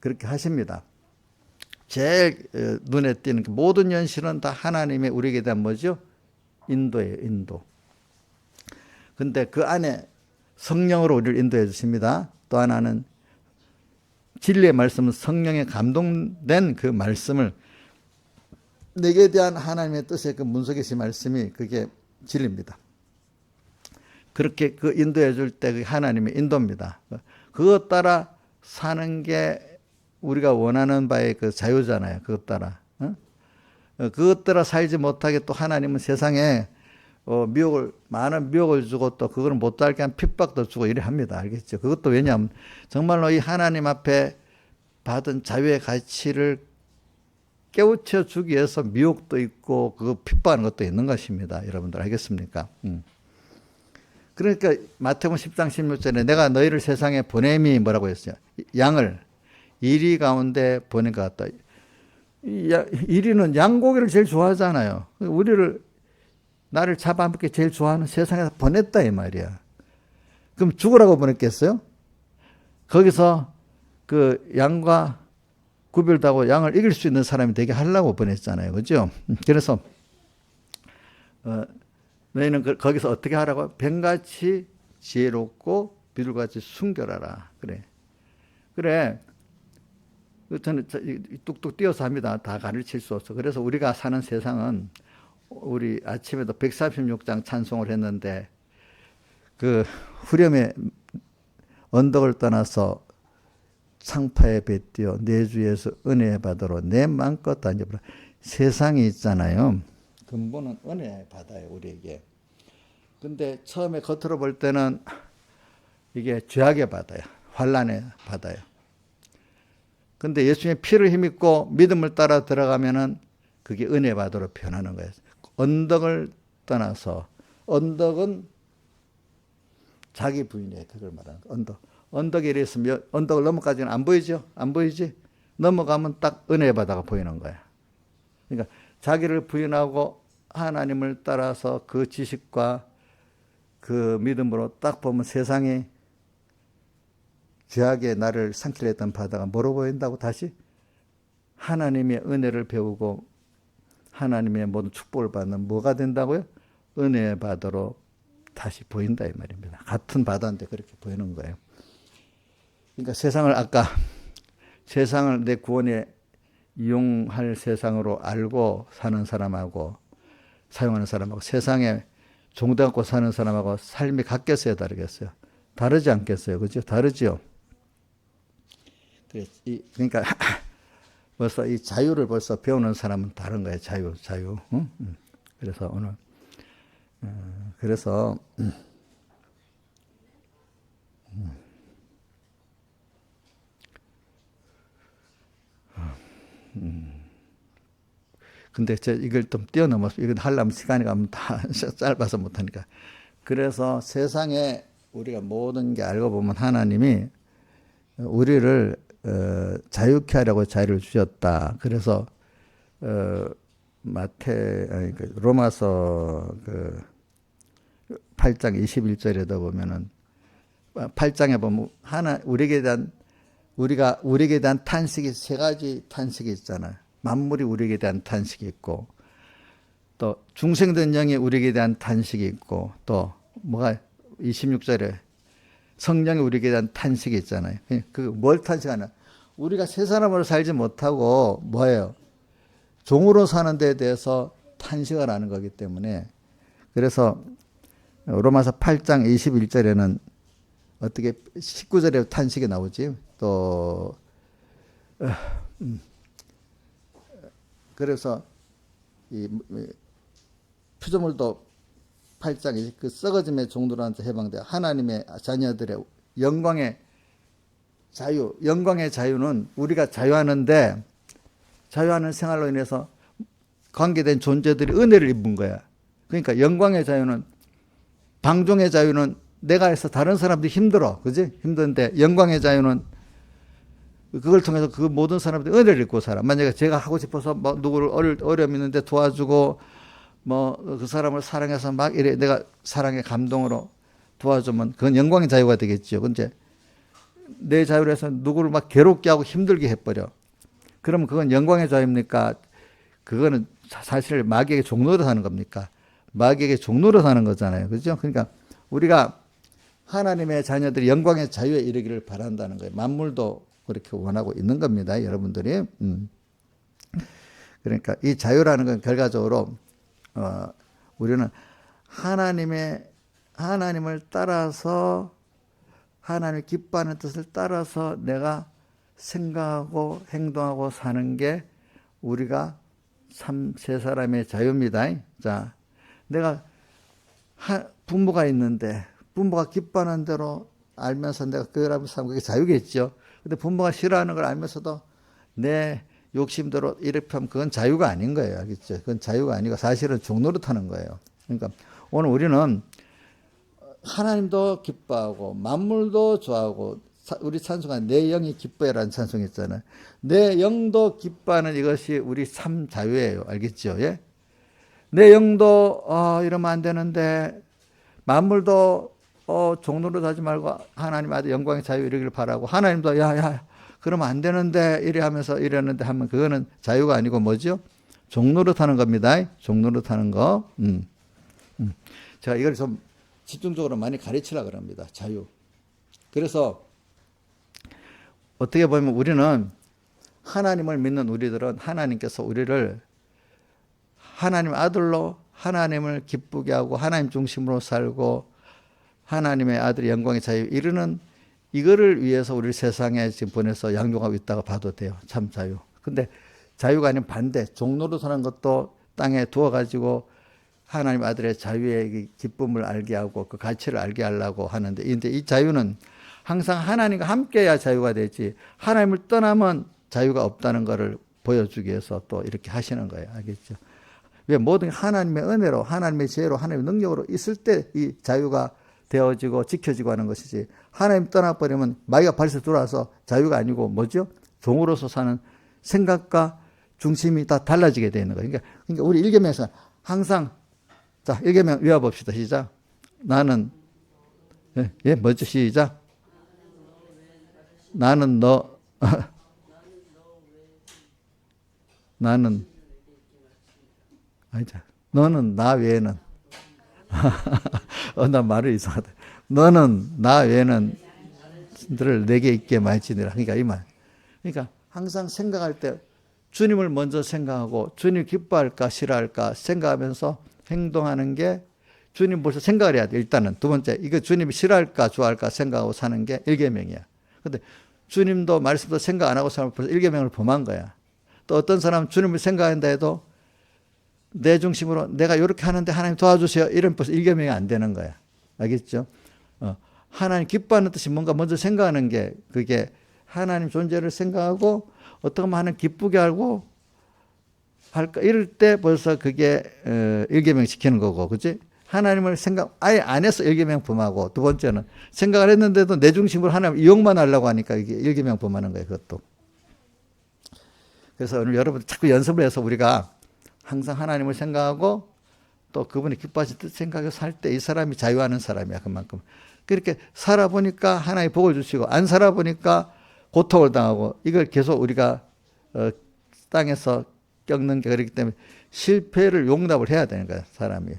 그렇게 하십니다. 제일 눈에 띄는 모든 현실은 다 하나님의 우리에게 대한 뭐죠? 인도예요. 인도. 근데 그 안에 성령으로 우리를 인도해 주십니다. 또 하나는 진리의 말씀은 성령에 감동된 그 말씀을 내게 대한 하나님의 뜻의 그 문석이신 말씀이 그게 진리입니다. 그렇게 그 인도해 줄 때 그 하나님의 인도입니다. 그것 따라 사는 게 우리가 원하는 바의 그 자유잖아요. 그것 따라. 그것 따라 살지 못하게 또 하나님은 세상에 많은 미혹을 주고 또 그걸 못 살게 한 핍박도 주고 이래 합니다. 알겠죠? 그것도 왜냐하면 정말로 이 하나님 앞에 받은 자유의 가치를 깨우쳐 주기 위해서 미혹도 있고 그거 핍박하는 것도 있는 것입니다. 여러분들 알겠습니까? 그러니까 마태복음 10장 16절에 내가 너희를 세상에 보냄이 뭐라고 했어요? 양을 이리 가운데 보낸 것 같다. 이리는 양고기를 제일 좋아하잖아요. 나를 잡아먹기 제일 좋아하는 세상에서 보냈다 이 말이야. 그럼 죽으라고 보냈겠어요? 거기서 그 양과 구별하고 양을 이길 수 있는 사람이 되게 하려고 보냈잖아요. 그죠? 그래서 너희는 거기서 어떻게 하라고? 뱀같이 지혜롭고 비둘같이 순결하라. 그래. 저는 뚝뚝 띄어서 합니다. 다 가르칠 수 없어. 그래서 우리가 사는 세상은 우리 아침에도 146장 찬송을 했는데 그 후렴에 언덕을 떠나서 상파에 뱉디어 내 주에서 은혜의 바다로 내 마음껏 던져버려. 세상이 있잖아요. 근본은 은혜의 바다예요, 우리에게. 근데 처음에 겉으로 볼 때는 이게 죄악의 바다야. 환란의 바다야. 근데 예수님의 피를 힘입고 믿음을 따라 들어가면은 그게 은혜 바다로 변하는 거예요. 언덕을 떠나서, 언덕은 자기 부인의 그걸 말하는 거예요. 언덕에 이랬으면 언덕을 넘어까지는 안 보이죠? 안 보이지? 넘어가면 딱 은혜의 바다가 보이는 거야. 그러니까 자기를 부인하고 하나님을 따라서 그 지식과 그 믿음으로 딱 보면 세상에 죄악의 나를 삼키려 했던 바다가 뭐로 보인다고? 다시 하나님의 은혜를 배우고 하나님의 모든 축복을 받는 뭐가 된다고요? 은혜의 바다로 다시 보인다 이 말입니다. 같은 바다인데 그렇게 보이는 거예요. 그러니까 세상을 내 구원에 이용할 세상으로 알고 사는 사람하고 사용하는 사람하고 세상에 종되고 사는 사람하고 삶이 같겠어요, 다르겠어요? 다르지 않겠어요, 그렇죠? 다르지요. 그러니까 벌써 이 자유를 벌써 배우는 사람은 다른 거예요. 자유. 응? 그래서 오늘 그래서 근데 이걸 좀 뛰어넘어서 이걸 하려면 시간이 가면 다 짧아서 못하니까. 그래서 세상에 우리가 모든 게 알고 보면 하나님이 우리를 자유케 하려고 자유를 주셨다. 그래서 로마서 8장 21절에도 보면은 8장에 보면 우리에게 대한 탄식이 세 가지 탄식이 있잖아요. 만물이 우리에게 대한 탄식이 있고 또 중생된 영이 우리에게 대한 탄식이 있고 또 뭐가 26절에 성령이 우리에게 대한 탄식이 있잖아요. 그 뭘 탄식하냐? 우리가 새 사람으로 살지 못하고 뭐예요? 종으로 사는 데에 대해서 탄식을 하는 거기 때문에 그래서 로마서 8장 21절에는 어떻게 19절에 탄식이 나오지? 또 그래서 이 피조물도 8장 그 썩어짐의 종들한테 해방되어 하나님의 자녀들의 영광의 자유는 우리가 자유하는 생활로 인해서 관계된 존재들이 은혜를 입은 거야. 그러니까 영광의 자유는 방종의 자유는 내가 해서 다른 사람들이 힘들어. 그지? 힘든데 영광의 자유는 그걸 통해서 그 모든 사람들이 은혜를 입고 살아. 만약에 제가 하고 싶어서 뭐 누구를 어려움 있는데 도와주고 뭐 그 사람을 사랑해서 막 이래 내가 사랑의 감동으로 도와주면 그건 영광의 자유가 되겠죠. 근데 내 자유로 해서 누구를 막 괴롭게 하고 힘들게 해버려. 그러면 그건 영광의 자유입니까? 그거는 사실 마귀에게 종로로 사는 겁니까? 마귀에게 종로로 사는 거잖아요. 그렇죠? 그러니까 우리가 하나님의 자녀들이 영광의 자유에 이르기를 바란다는 거예요. 만물도 그렇게 원하고 있는 겁니다. 여러분들이. 그러니까 이 자유라는 건 결과적으로 우리는 하나님을 따라서 하나님을 기뻐하는 뜻을 따라서 내가 생각하고 행동하고 사는 게 우리가 세 사람의 자유입니다. 자, 내가 부모가 있는데 부모가 기뻐하는 대로 알면서 내가 그거라고 사는 게 자유겠죠. 근데 부모가 싫어하는 걸 알면서도 내 욕심대로 이렇게 하면 그건 자유가 아닌 거예요. 알겠죠? 그건 자유가 아니고 사실은 종노릇하는 거예요. 그러니까 오늘 우리는 하나님도 기뻐하고 만물도 좋아하고 우리 찬송한 내 영이 기뻐해라는 찬송이 있잖아요. 내 영도 기뻐하는 이것이 우리 참 자유예요. 알겠죠? 예? 내 영도 이러면 안 되는데 만물도 종노릇 하지 말고 하나님 아들 영광의 자유 이르기를 바라고 하나님도 야 그러면 안 되는데 이래 하면서 이랬는데 하면 그거는 자유가 아니고 뭐죠? 종노릇 하는 겁니다. 종노릇 하는 거. 제가 이걸 좀 집중적으로 많이 가르치려고 합니다. 자유. 그래서 어떻게 보면 우리는 하나님을 믿는 우리들은 하나님께서 우리를 하나님 아들로 하나님을 기쁘게 하고 하나님 중심으로 살고 하나님의 아들의 영광의 자유 이르는 이거를 위해서 우리 세상에 지금 보내서 양육하고 있다고 봐도 돼요. 참 자유. 근데 자유가 아닌 반대, 종로로 사는 것도 땅에 두어가지고 하나님 아들의 자유의 기쁨을 알게 하고 그 가치를 알게 하려고 하는데, 근데 이 자유는 항상 하나님과 함께해야 자유가 되지, 하나님을 떠나면 자유가 없다는 것을 보여주기 위해서 또 이렇게 하시는 거예요. 알겠죠? 왜 모든 게 하나님의 은혜로, 하나님의 지혜로, 하나님의 능력으로 있을 때 이 자유가 되어지고 지켜지고 하는 것이지, 하나님 떠나버리면 마귀가 발에서 들어와서 자유가 아니고 뭐죠? 종으로서 사는 생각과 중심이 다 달라지게 되는 거예요. 그러니까 우리 일계명에서 항상, 자, 일계명 외워봅시다. 시작. 나는, 뭐죠? 시작. 나는 너, 나는, 아니다. 너는 나 외에는, 나 말을 이상하다. 너는 나 외에는 들을 내게 있게 말지니라. 그러니까 이 말. 그러니까 항상 생각할 때 주님을 먼저 생각하고 주님 기뻐할까 싫어할까 생각하면서 행동하는 게, 주님 벌써 생각을 해야 돼. 일단은 두 번째, 이거 주님이 싫어할까 좋아할까 생각하고 사는 게 일계명이야. 근데 주님도 말씀도 생각 안 하고 살면 벌써 일계명을 범한 거야. 또 어떤 사람은 주님을 생각한다 해도 내 중심으로 내가 이렇게 하는데 하나님 도와주세요, 이런 벌써 일계명이 안 되는 거야. 알겠죠? 하나님 기뻐하는 뜻이 뭔가 먼저 생각하는 게, 그게 하나님 존재를 생각하고 어떻게 하면 하나님 기쁘게 알고 할까, 이럴 때 벌써 그게 일계명 지키는 거고, 그치? 하나님을 생각 아예 안 해서 일계명 범하고, 두 번째는 생각을 했는데도 내 중심으로 하나님 이용만 하려고 하니까 이게 일계명 범하는 거예요, 그것도. 그래서 오늘 여러분 자꾸 연습을 해서 우리가 항상 하나님을 생각하고 또 그분이 기뻐하실 뜻 생각해서 살 때 이 사람이 자유하는 사람이야. 그만큼 그렇게 살아보니까 하나님 복을 주시고, 안 살아보니까 고통을 당하고, 이걸 계속 우리가 땅에서 겪는 게, 그렇기 때문에 실패를 용납을 해야 되는 거야, 사람이.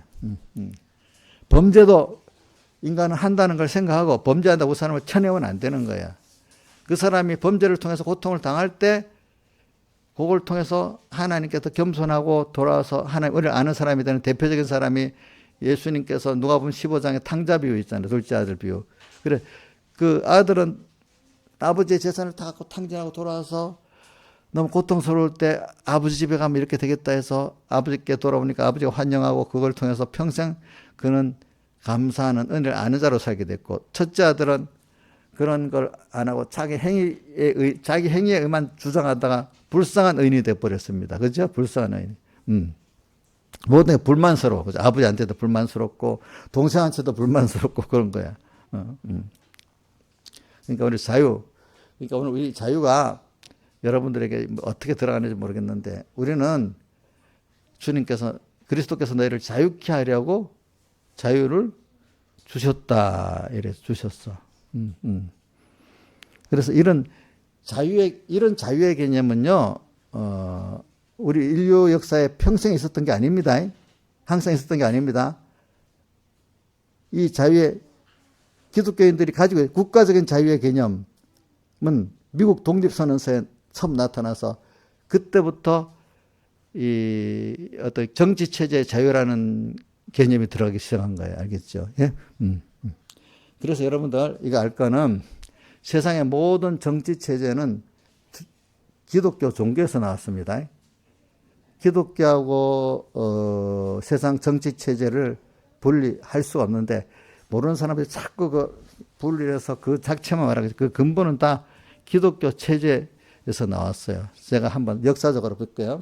범죄도 인간은 한다는 걸 생각하고 범죄한다고 사람을 쳐내면 안 되는 거야. 그 사람이 범죄를 통해서 고통을 당할 때 그걸 통해서 하나님께 더 겸손하고 돌아와서 하나님을 아는 사람이 되는 대표적인 사람이, 예수님께서 누가복음 15장의 탕자 비유 있잖아요. 둘째 아들 비유. 그래, 그 아들은 아버지의 재산을 다 갖고 탕진하고 돌아와서 너무 고통스러울 때 아버지 집에 가면 이렇게 되겠다 해서 아버지께 돌아오니까 아버지가 환영하고 그걸 통해서 평생 그는 감사하는 은혜를 아는 자로 살게 됐고, 첫째 아들은 그런 걸 안 하고 자기 행위에 의만 주장하다가 불쌍한 의인이 되어버렸습니다. 그죠? 불쌍한 의인. 모든 게 불만스러워. 그죠? 아버지한테도 불만스럽고, 동생한테도 불만스럽고, 그런 거야. 그러니까 우리 자유. 그러니까 오늘 우리 자유가 여러분들에게 어떻게 들어가는지 모르겠는데, 우리는 주님께서, 그리스도께서 너희를 자유케 하려고 자유를 주셨다. 이래서 주셨어. 그래서 이런 자유의 개념은요, 우리 인류 역사에 평생 있었던 게 아닙니다. 항상 있었던 게 아닙니다. 이 자유의, 기독교인들이 가지고 있는 국가적인 자유의 개념은 미국 독립선언서에 처음 나타나서, 그때부터 이 어떤 정치 체제의 자유라는 개념이 들어가기 시작한 거예요. 알겠죠? 예? 그래서 여러분들 이거 알 거는, 세상의 모든 정치 체제는 기독교 종교에서 나왔습니다. 기독교하고 세상 정치 체제를 분리할 수가 없는데, 모르는 사람들이 자꾸 그 분리해서 그 자체만 말하겠죠. 그 근본은 다 기독교 체제에서 나왔어요. 제가 한번 역사적으로 볼게요.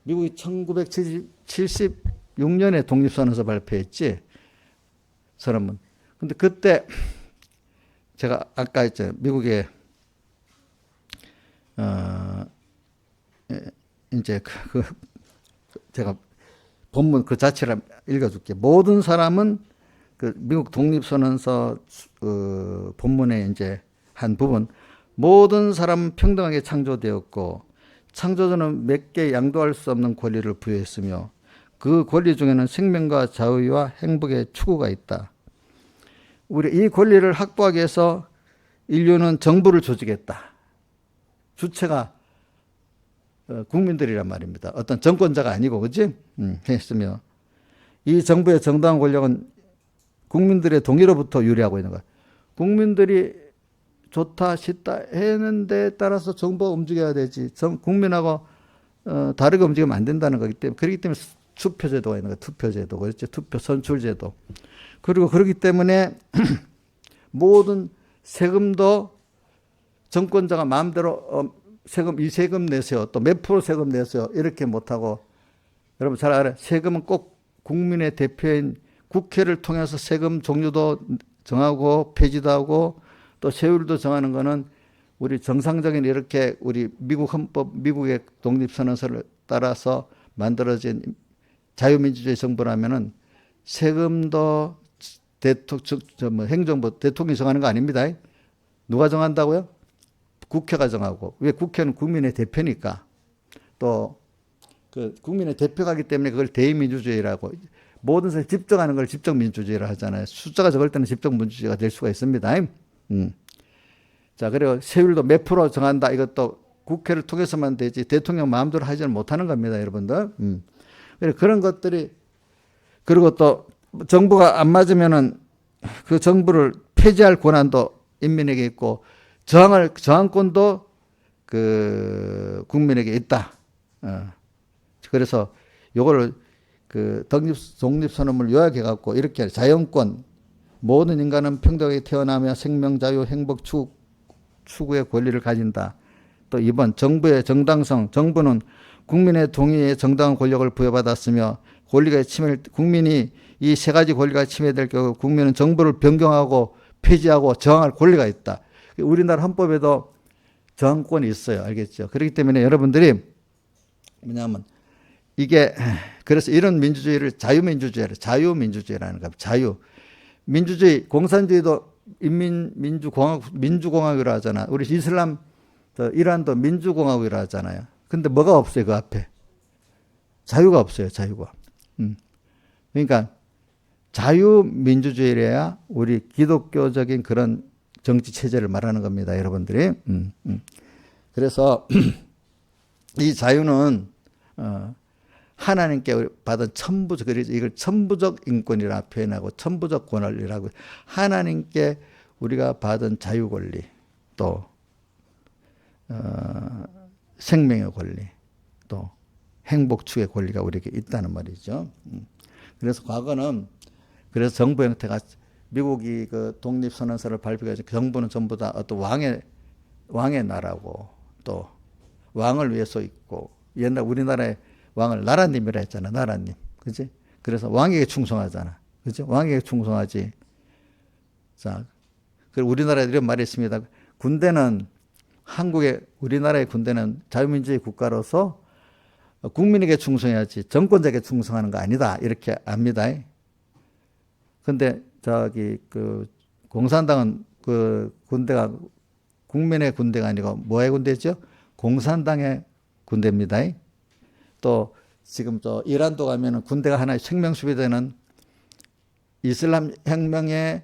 미국이 1976년에 독립선언서 발표했지, 선언문. 근데 그때 제가 아까 했잖아요. 미국에 이제 제가 본문 그 자체를 읽어줄게. 모든 사람은, 그 미국 독립선언서 본문에 이제 한 부분, 모든 사람은 평등하게 창조되었고 창조주는 몇 개 양도할 수 없는 권리를 부여했으며 그 권리 중에는 생명과 자유와 행복의 추구가 있다. 우리 이 권리를 확보하기 위해서 인류는 정부를 조직했다. 주체가 국민들이란 말입니다. 어떤 정권자가 아니고, 그치? 했으며 이 정부의 정당한 권력은 국민들의 동의로부터 유리하고 있는 거야. 국민들이 좋다 싫다 했는데 따라서 정부가 움직여야 되지. 국민하고 다르게 움직이면 안 된다는 거기 때문에, 그렇기 때문에 투표제도가 있는 거야. 투표제도, 그렇죠? 투표 선출제도. 그리고 그렇기 때문에 모든 세금도 정권자가 마음대로 세금, 이 세금 내세요, 또 몇 프로 세금 내세요, 이렇게 못하고, 여러분 잘 알아요. 세금은 꼭 국민의 대표인 국회를 통해서 세금 종류도 정하고 폐지도 하고 또 세율도 정하는 거는 우리 정상적인 이렇게 우리 미국 헌법, 미국의 독립선언서를 따라서 만들어진 자유민주주의 정부라면은 세금도 행정부, 대통령이 정하는 거 아닙니다. 누가 정한다고요? 국회가 정하고. 왜? 국회는 국민의 대표니까. 또 그 국민의 대표가기 때문에 그걸 대의민주주의라고, 모든 사람이 집정하는 걸 집정민주주의라 하잖아요. 숫자가 적을 때는 집정민주주의가 될 수가 있습니다. 자, 그리고 세율도 몇 프로 정한다. 이것도 국회를 통해서만 되지 대통령 마음대로 하지는 못하는 겁니다, 여러분들. 그래서 그런 것들이, 그리고 또 정부가 안 맞으면은 그 정부를 폐지할 권한도 인민에게 있고 저항권도 그 국민에게 있다. 그래서 요거를 그 독립선언을 요약해 갖고 이렇게 자연권, 모든 인간은 평등하게 태어나며 생명, 자유, 행복 추구의 권리를 가진다. 또 2번, 정부의 정당성. 정부는 국민의 동의에 정당한 권력을 부여받았으며 권리가 국민이 이 세 가지 권리가 침해될 경우 국민은 정부를 변경하고 폐지하고 저항할 권리가 있다. 우리나라 헌법에도 저항권이 있어요. 알겠죠? 그렇기 때문에 여러분들이 뭐냐면 이게, 그래서 이런 민주주의를 자유민주주의라는 겁니다. 민주주의, 공산주의도 민주공화국이라 하잖아. 우리 이슬람, 이란도 민주공화국이라 하잖아요. 근데 뭐가 없어요, 그 앞에? 자유가 없어요, 자유가. 그러니까 자유민주주의래야 우리 기독교적인 그런 정치 체제를 말하는 겁니다, 여러분들이. 그래서 이 자유는 하나님께 받은 천부적, 그래서 이걸 천부적 인권이라 표현하고 천부적 권리라고, 하나님께 우리가 받은 자유 권리, 또 생명의 권리, 또 행복 추구의 권리가 우리에게 있다는 말이죠. 그래서 과거는, 그래서 정부 형태가, 미국이 그 독립선언서를 발표해서 정부는 전부 다 어떤 왕의 나라고, 또 왕을 위해서 있고, 옛날 우리나라의 왕을 나라님이라 했잖아, 나라님. 그지? 그래서 왕에게 충성하잖아. 그지? 왕에게 충성하지. 자, 그리고 우리나라에 이런 말이 있습니다. 군대는, 우리나라의 군대는 자유민주주의 국가로서 국민에게 충성해야지 정권자에게 충성하는 거 아니다. 이렇게 압니다. 근데 공산당은 그 군대가 국민의 군대가 아니고 뭐의 군대죠? 공산당의 군대입니다. 또 지금 이란도 가면은 군대가 하나의 생명수비대는 이슬람 혁명을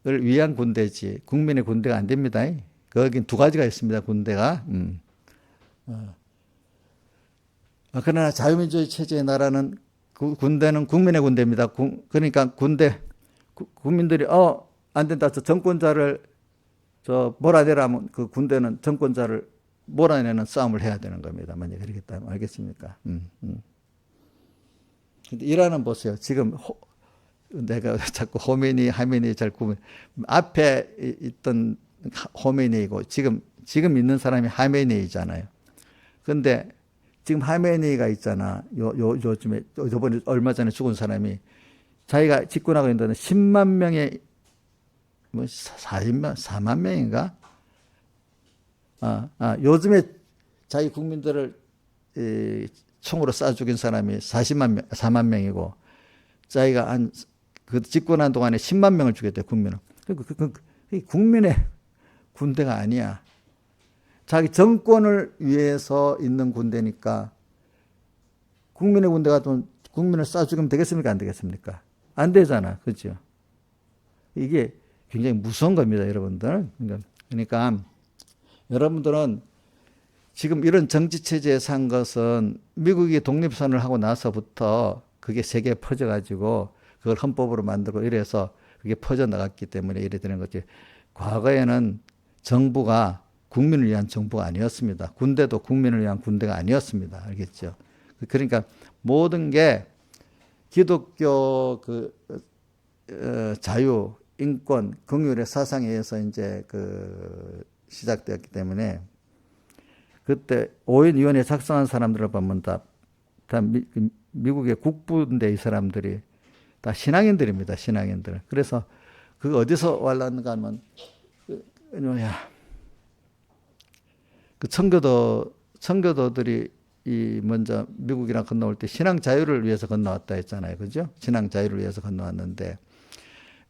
위한 군대지 국민의 군대가 안 됩니다. 거긴 두 가지가 있습니다, 군대가. 그러나 자유민주주의 체제의 나라는 군대는 국민의 군대입니다. 그러니까 국민들이 안 된다, 저 정권자를 몰아내라면 그 군대는 정권자를 몰아내는 싸움을 해야 되는 겁니다. 만약에 그렇겠다면. 알겠습니까? 근데 이란은 보세요. 지금 내가 자꾸 하메니 잘 구분, 앞에 있던 호메니이고 지금 있는 사람이 하메니이잖아요. 근데 지금 하메니가 있잖아. 요즘에, 저번에 얼마 전에 죽은 사람이 자기가 집권하고 있는 데는 10만 명의, 40만, 4만 명인가? 요즘에 자기 국민들을 총으로 쏴 죽인 사람이 4만 명이고, 자기가 그 집권한 동안에 10만 명을 죽였대, 국민은. 국민의 군대가 아니야. 자기 정권을 위해서 있는 군대니까, 국민의 군대가 좀 국민을 쏴 죽이면 되겠습니까? 안 되겠습니까? 안 되잖아. 그죠? 이게 굉장히 무서운 겁니다, 여러분들. 그러니까 여러분들은 지금 이런 정치체제에 산 것은 미국이 독립선언을 하고 나서부터 그게 세계에 퍼져가지고 그걸 헌법으로 만들고 이래서 그게 퍼져나갔기 때문에 이래 되는 거지. 과거에는 정부가 국민을 위한 정부가 아니었습니다. 군대도 국민을 위한 군대가 아니었습니다. 알겠죠? 그러니까 모든 게 기독교 자유, 인권, 긍휼의 사상에 의해서 이제 시작되었기 때문에 그때 오인위원회 작성한 사람들을 보면 다 미국의 국부인데 이 사람들이 다 신앙인들입니다. 신앙인들. 그래서 그 어디서 왔는가 하면 그 청교도들이 먼저 미국이랑 건너올 때 신앙 자유를 위해서 건너왔다 했잖아요. 그죠? 신앙 자유를 위해서 건너왔는데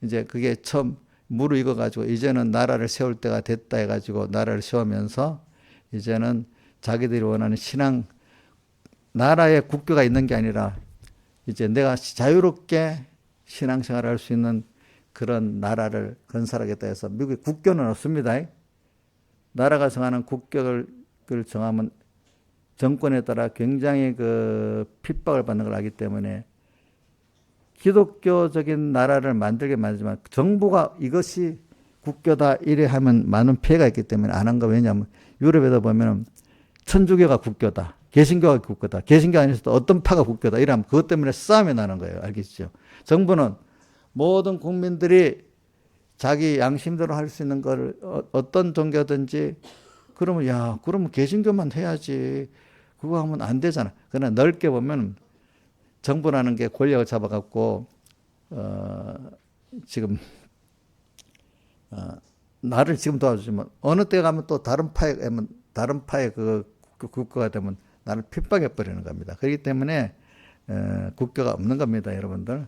이제 그게 처음 무르익어 가지고 이제는 나라를 세울 때가 됐다 해 가지고 나라를 세우면서 이제는 자기들이 원하는 나라에 국교가 있는 게 아니라 이제 내가 자유롭게 신앙생활을 할 수 있는 그런 나라를 건설하겠다 해서 미국에 국교는 없습니다. 나라가 정하는 국교를 정하면 정권에 따라 굉장히 핍박을 받는 걸 알기 때문에 기독교적인 나라를 만들지만 정부가 이것이 국교다 이래 하면 많은 피해가 있기 때문에 안 한 거. 왜냐하면 유럽에도 보면 천주교가 국교다, 개신교가 국교다, 개신교 아니어도 어떤 파가 국교다 이러면 그것 때문에 싸움이 나는 거예요. 알겠죠? 정부는 모든 국민들이 자기 양심대로 할 수 있는 걸 어떤 종교든지 그러면 개신교만 해야지. 그거 하면 안 되잖아. 그러나 넓게 보면 정부라는 게 권력을 잡아갖고 지금 나를 지금 도와주지만 어느 때 가면 또 다른 파의 국가가 되면 나를 핍박해 버리는 겁니다. 그렇기 때문에 국교가 없는 겁니다, 여러분들.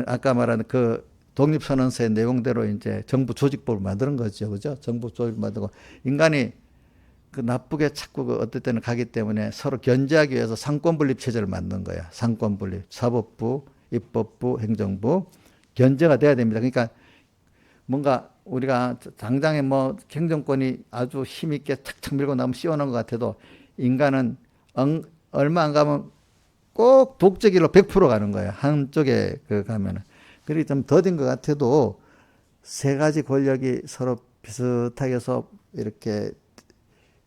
아까 말한 독립선언서의 내용대로 이제 정부 조직법을 만드는 거죠, 그죠? 정부 조직을 만들고 인간이 나쁘게 자꾸 어떨 때는 가기 때문에 서로 견제하기 위해서 상권분립 체제를 만든 거야. 상권분립, 사법부, 입법부, 행정부 견제가 돼야 됩니다. 그러니까 뭔가 우리가 당장에 행정권이 아주 힘있게 탁탁 밀고 나면 씌워놓은 것 같아도 인간은 얼마 안 가면 꼭 독재길로 100% 가는 거예요. 한쪽에 가면은. 그리고 좀 더딘 것 같아도 세 가지 권력이 서로 비슷하게 해서 이렇게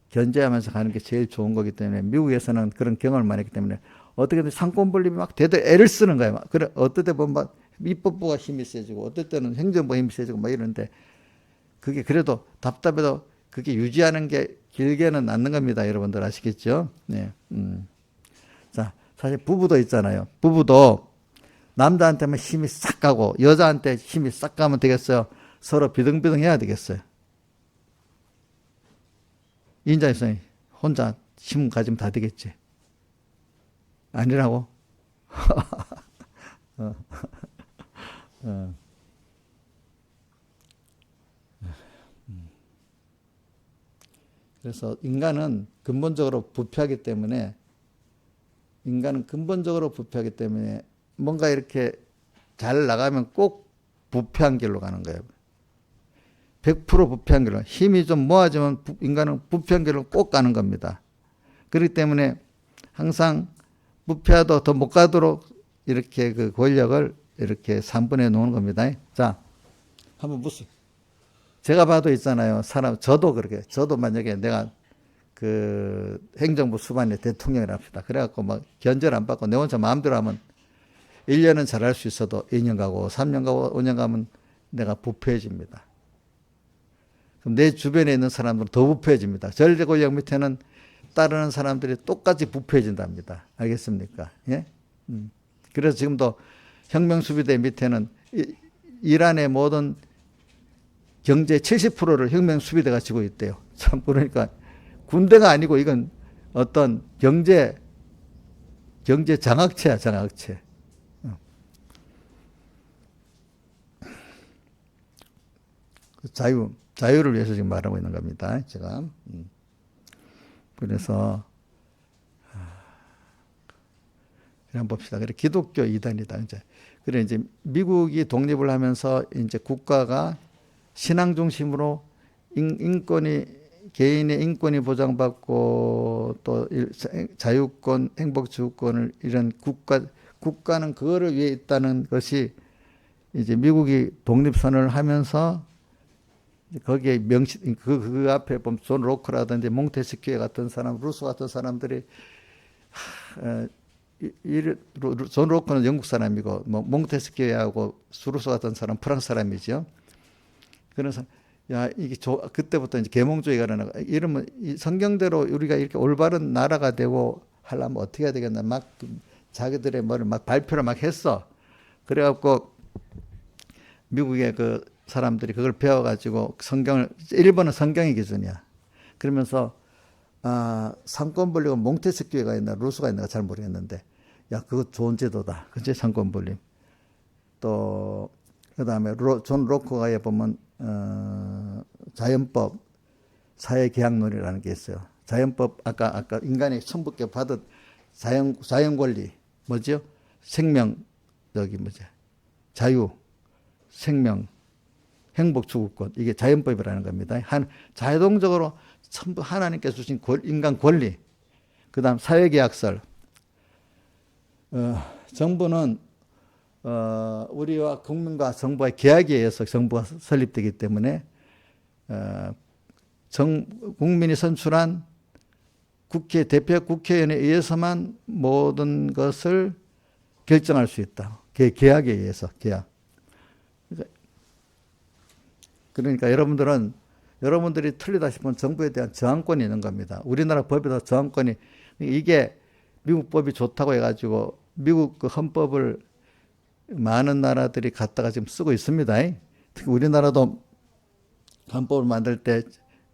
견제하면서 가는 게 제일 좋은 거기 때문에 미국에서는 그런 경험을 많이 했기 때문에 어떻게든 상권분립이 막 대대 애를 쓰는 거예요. 그래, 어떨 때 보면 입법부가 힘이 세지고 어떨 때는 행정부가 힘이 세지고 이러는데 그게 그래도 답답해도 그게 유지하는 게 길게는 않는 겁니다. 여러분들 아시겠죠? 네. 자, 사실 부부도 있잖아요. 부부도 남자한테만 힘이 싹 가고 여자한테 힘이 싹 가면 되겠어요? 서로 비등비등 해야 되겠어요? 인자에서 혼자 힘 가지면 다 되겠지. 아니라고? 그래서 인간은 근본적으로 부패하기 때문에 뭔가 이렇게 잘 나가면 꼭 부패한 길로 가는 거예요. 100% 부패한 길로. 힘이 좀 모아지면 인간은 부패한 길로 꼭 가는 겁니다. 그렇기 때문에 항상 부패하도 더 못 가도록 이렇게 권력을 이렇게 3분에 놓는 겁니다. 자, 한번 제가 봐도 있잖아요. 저도 만약에 내가 행정부 수반의 대통령이라 합시다. 그래갖고 견제를 안 받고 내 혼자 마음대로 하면 1년은 잘할 수 있어도 2년 가고 3년 가고 5년 가면 내가 부패해집니다. 그럼 내 주변에 있는 사람들은 더 부패해집니다. 절대 권력 밑에는 따르는 사람들이 똑같이 부패해진답니다. 알겠습니까? 예? 그래서 지금도 혁명수비대 밑에는 이란의 모든 경제 70%를 혁명수비대가 지고 있대요. 참, 그러니까 군대가 아니고 이건 어떤 경제 장악체야, 장악체. 자유를 위해서 지금 말하고 있는 겁니다. 제가. 그래서 한번 봅시다. 그래 기독교 이단이다. 그래 이제 미국이 독립을 하면서 이제 국가가 신앙 중심으로 인권이 개인의 인권이 보장받고 또 자유권, 행복주권을 이런 국가는 그거를 위해 있다는 것이 이제 미국이 독립선언을 하면서 거기에 그 앞에 보면 존 로크라든지 몽테스키에 같은 사람, 루소 같은 사람들이 존 로크는 영국 사람이고 뭐 몽테스키하고 루소 같은 사람 프랑스 사람이죠. 그래서 야 이게 그때부터 이제 계몽주의가 일어나고 이러면 성경대로 우리가 이렇게 올바른 나라가 되고 하려면 어떻게 해야 되겠나 막 자기들의 뭐를 막 발표를 막 했어. 그래갖고 미국의 그 사람들이 그걸 배워가지고 성경을 일본은 성경의 기준이야. 그러면서 상권분립은 몽테스키가 있나 루소가 있나가 잘 모르겠는데 야 그거 좋은 제도다. 그치 상권분립. 또 그다음에 존 로크가에 보면 자연법 사회계약론이라는 게 있어요. 자연법 아까 인간이 천부께 받은 자연 권리 뭐죠? 생명 자유 생명 행복 추구권 이게 자연법이라는 겁니다. 자동적으로 전부 하나님께서 주신 인간 권리. 그다음 사회계약설. 정부는 우리와 국민과 정부의 계약에 의해서 정부가 설립되기 때문에 국민이 선출한 대표 국회의원에 의해서만 모든 것을 결정할 수 있다. 계약에 의해서 계약. 그러니까 여러분들이 틀리다 싶으면 정부에 대한 저항권이 있는 겁니다. 우리나라 법에도 저항권이 이게 미국 법이 좋다고 해가지고 미국 그 헌법을 많은 나라들이 갖다가 지금 쓰고 있습니다. 특히 우리나라도 헌법을 만들 때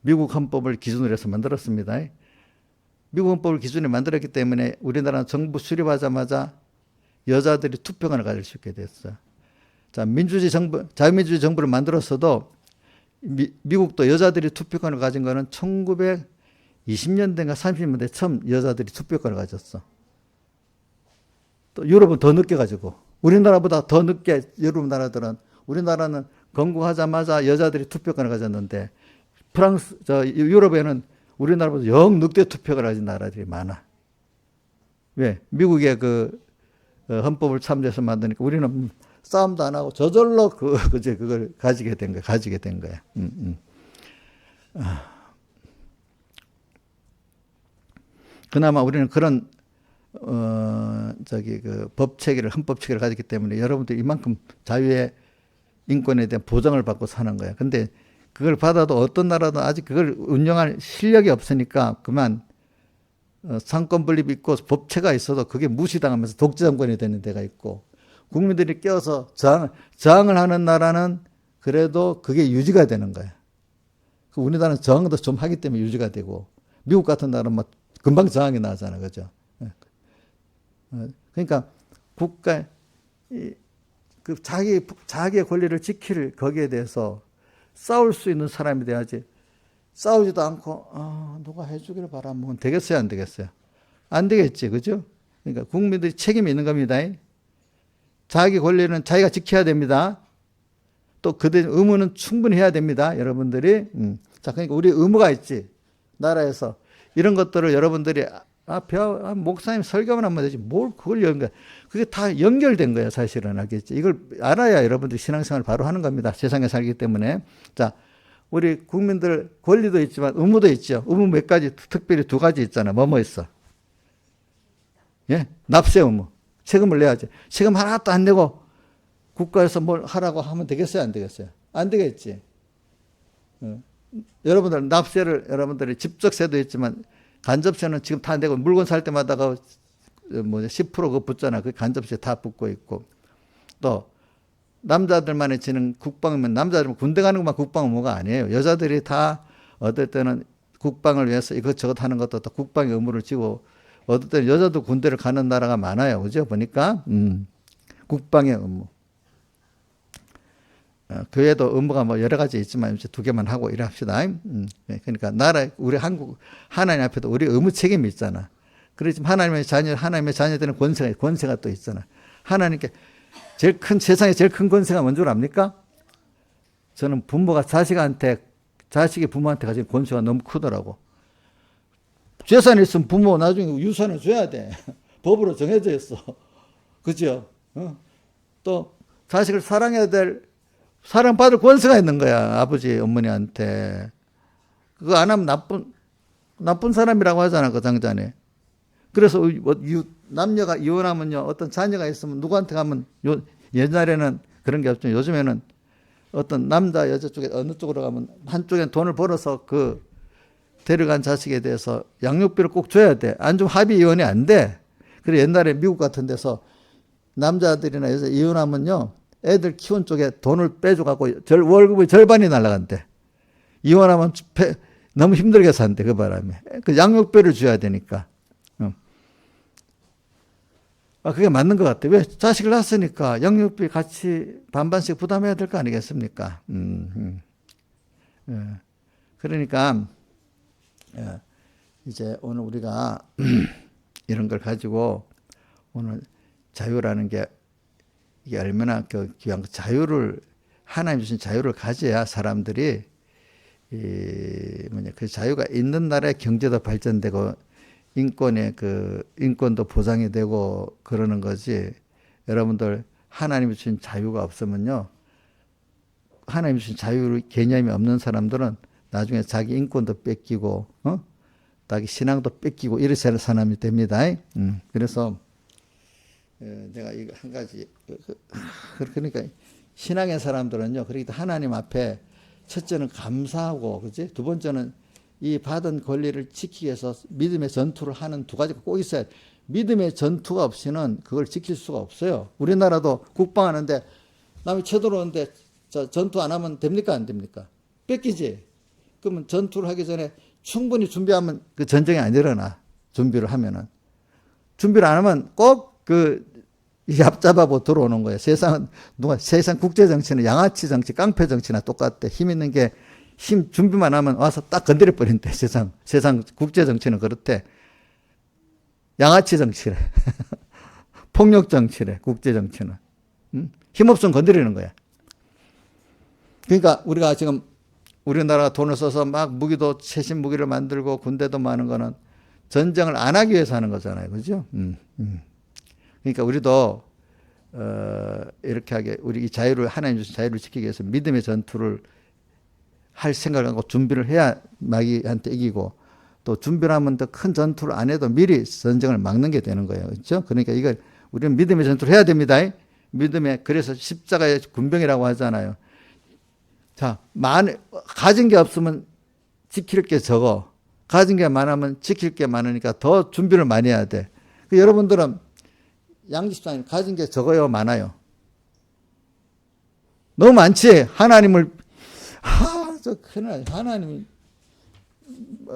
미국 헌법을 기준으로 해서 만들었습니다. 미국 헌법을 기준으로 만들었기 때문에 우리나라는 정부 수립하자마자 여자들이 투표권을 가질 수 있게 됐어요. 자, 자유민주주의 정부를 만들었어도 미국도 여자들이 투표권을 가진 거는 1920년대인가 30년대 처음 여자들이 투표권을 가졌어. 또 유럽은 더 늦게 가지고 우리나라보다 더 늦게 유럽 나라들은 우리나라는 건국하자마자 여자들이 투표권을 가졌는데 유럽에는 우리나라보다 영 늦게 투표권을 가진 나라들이 많아. 왜? 미국의 그 헌법을 참조해서 만드니까 우리는 싸움도 안 하고 저절로 그걸 가지게 된 거야. 그나마 우리는 그런 법 체계를 헌법 체계를 가졌기 때문에 여러분들 이만큼 자유의 인권에 대한 보장을 받고 사는 거야. 근데 그걸 받아도 어떤 나라도 아직 그걸 운영할 실력이 없으니까 그만 상권 분립이 있고 법체가 있어도 그게 무시당하면서 독재 정권이 되는 데가 있고 국민들이 껴서 저항을 하는 나라는 그래도 그게 유지가 되는 거야. 우리나라는 저항도 좀 하기 때문에 유지가 되고 미국 같은 나라는 막 금방 저항이 나잖아, 그죠? 그러니까 국가 그 자기의 권리를 지킬 거기에 대해서 싸울 수 있는 사람이 돼야지. 싸우지도 않고 누가 해주기를 바라면 되겠어요, 안 되겠어요? 안 되겠지, 그죠? 그러니까 국민들이 책임이 있는 겁니다. 자기 권리는 자기가 지켜야 됩니다. 또 그들 의무는 충분히 해야 됩니다, 여러분들이. 자, 그러니까 우리 의무가 있지. 나라에서 이런 것들을 여러분들이 목사님 설교만 하면 되지 뭘 그걸 연결? 그게 다 연결된 거야, 사실은. 알겠지? 이걸 알아야 여러분들이 신앙생활을 바로 하는 겁니다. 세상에 살기 때문에. 자, 우리 국민들 권리도 있지만 의무도 있죠. 의무 몇 가지, 특별히 두 가지 있잖아. 뭐뭐 있어? 예? 납세 의무. 세금을 내야지. 세금 하나도 안 내고 국가에서 뭘 하라고 하면 되겠어요, 안 되겠어요? 안 되겠지. 여러분들 납세를 여러분들이 직접세도 있지만 간접세는 지금 다 내고 물건 살 때마다 10% 그거 붙잖아. 그 간접세 다 붙고 있고. 또 남자들만이 지는 국방이면 남자들은 군대 가는 것만 국방 의무가 아니에요. 여자들이 다 어떨 때는 국방을 위해서 이것저것 하는 것도 다 국방의 의무를 지고 어떨 때는 여자도 군대를 가는 나라가 많아요. 그죠? 보니까 국방의 의무. 교회도 의무가 뭐 여러 가지 있지만 이제 두 개만 하고 이래 합시다. 그러니까 우리 한국 하나님 앞에도 우리 의무 책임이 있잖아. 그렇지만 하나님의 자녀들은 권세가 또 있잖아. 하나님께 세상에 제일 큰 권세가 뭔 줄 압니까? 저는 부모가 자식한테 자식이 부모한테 가진 권세가 너무 크더라고. 재산이 있으면 부모 나중에 유산을 줘야 돼. 법으로 정해져 있어. 그죠? 또 자식을 사랑해야 될, 사랑받을 권세가 있는 거야. 아버지, 어머니한테. 그거 안 하면 나쁜 사람이라고 하잖아, 그 당자네. 그래서 남녀가 이혼하면요, 어떤 자녀가 있으면 누구한테 가면, 옛날에는 그런 게 없죠. 요즘에는 어떤 남자, 여자 쪽에 어느 쪽으로 가면 한쪽엔 돈을 벌어서 그 데려간 자식에 대해서 양육비를 꼭 줘야 돼. 안 주면 합의 이혼이 안 돼. 그래 옛날에 미국 같은 데서 남자들이나 여자 이혼하면요, 애들 키운 쪽에 돈을 빼줘갖고 월급의 절반이 날라간대. 이혼하면 너무 힘들게 산대, 그 바람에. 그 양육비를 줘야 되니까. 그게 맞는 것 같아. 왜? 자식을 낳았으니까 양육비 같이 반반씩 부담해야 될 거 아니겠습니까? 그러니까, 이제 오늘 우리가 이런 걸 가지고 오늘 자유라는 게 이게 얼마나 그 귀한 자유를, 하나님 주신 자유를 가져야 사람들이 그 자유가 있는 나라의 경제도 발전되고 인권도 보장이 되고 그러는 거지. 여러분들 하나님이 주신 자유가 없으면요, 하나님이 주신 자유 개념이 없는 사람들은 나중에 자기 인권도 뺏기고 자기 신앙도 뺏기고 이런 사람이 됩니다. 그래서 내가 이거 한 가지, 그러니까 신앙의 사람들은요, 그러니까 하나님 앞에 첫째는 감사하고, 그지? 두 번째는 이 받은 권리를 지키기 위해서 믿음의 전투를 하는 두 가지가 꼭 있어야 돼. 믿음의 전투가 없이는 그걸 지킬 수가 없어요. 우리나라도 국방하는데 남이 쳐들어오는데 전투 안 하면 됩니까? 안 됩니까? 뺏기지? 그러면 전투를 하기 전에 충분히 준비하면 그 전쟁이 안 일어나. 준비를 하면은. 준비를 안 하면 꼭 얍잡아보 들어오는 거예요. 세상 국제 정치는 양아치 정치, 깡패 정치나 똑같대. 힘 있는 게 준비만 하면 와서 딱 건드려 버린대. 세상 국제 정치는 그렇대. 양아치 정치래. 폭력 정치래. 국제 정치는. 힘없으면 건드리는 거야. 그러니까 우리가 지금 우리나라가 돈을 써서 막 무기도 최신 무기를 만들고 군대도 많은 거는 전쟁을 안 하기 위해서 하는 거잖아요. 그죠? 그러니까 우리도 이렇게 하게, 우리 이 자유를, 하나님 주신 자유를 지키기 위해서 믿음의 전투를 할 생각을 하고 준비를 해야 마귀한테 이기고, 또 준비를 하면 더 큰 전투를 안 해도 미리 전쟁을 막는 게 되는 거예요. 그렇죠? 그러니까 이걸 우리는 믿음의 전투를 해야 됩니다. 그래서 십자가의 군병이라고 하잖아요. 자, 가진 게 없으면 지킬 게 적어. 가진 게 많으면 지킬 게 많으니까 더 준비를 많이 해야 돼. 여러분들은 양집사님 가진 게 적어요, 많아요? 너무 많지? 하나님을, 하나님이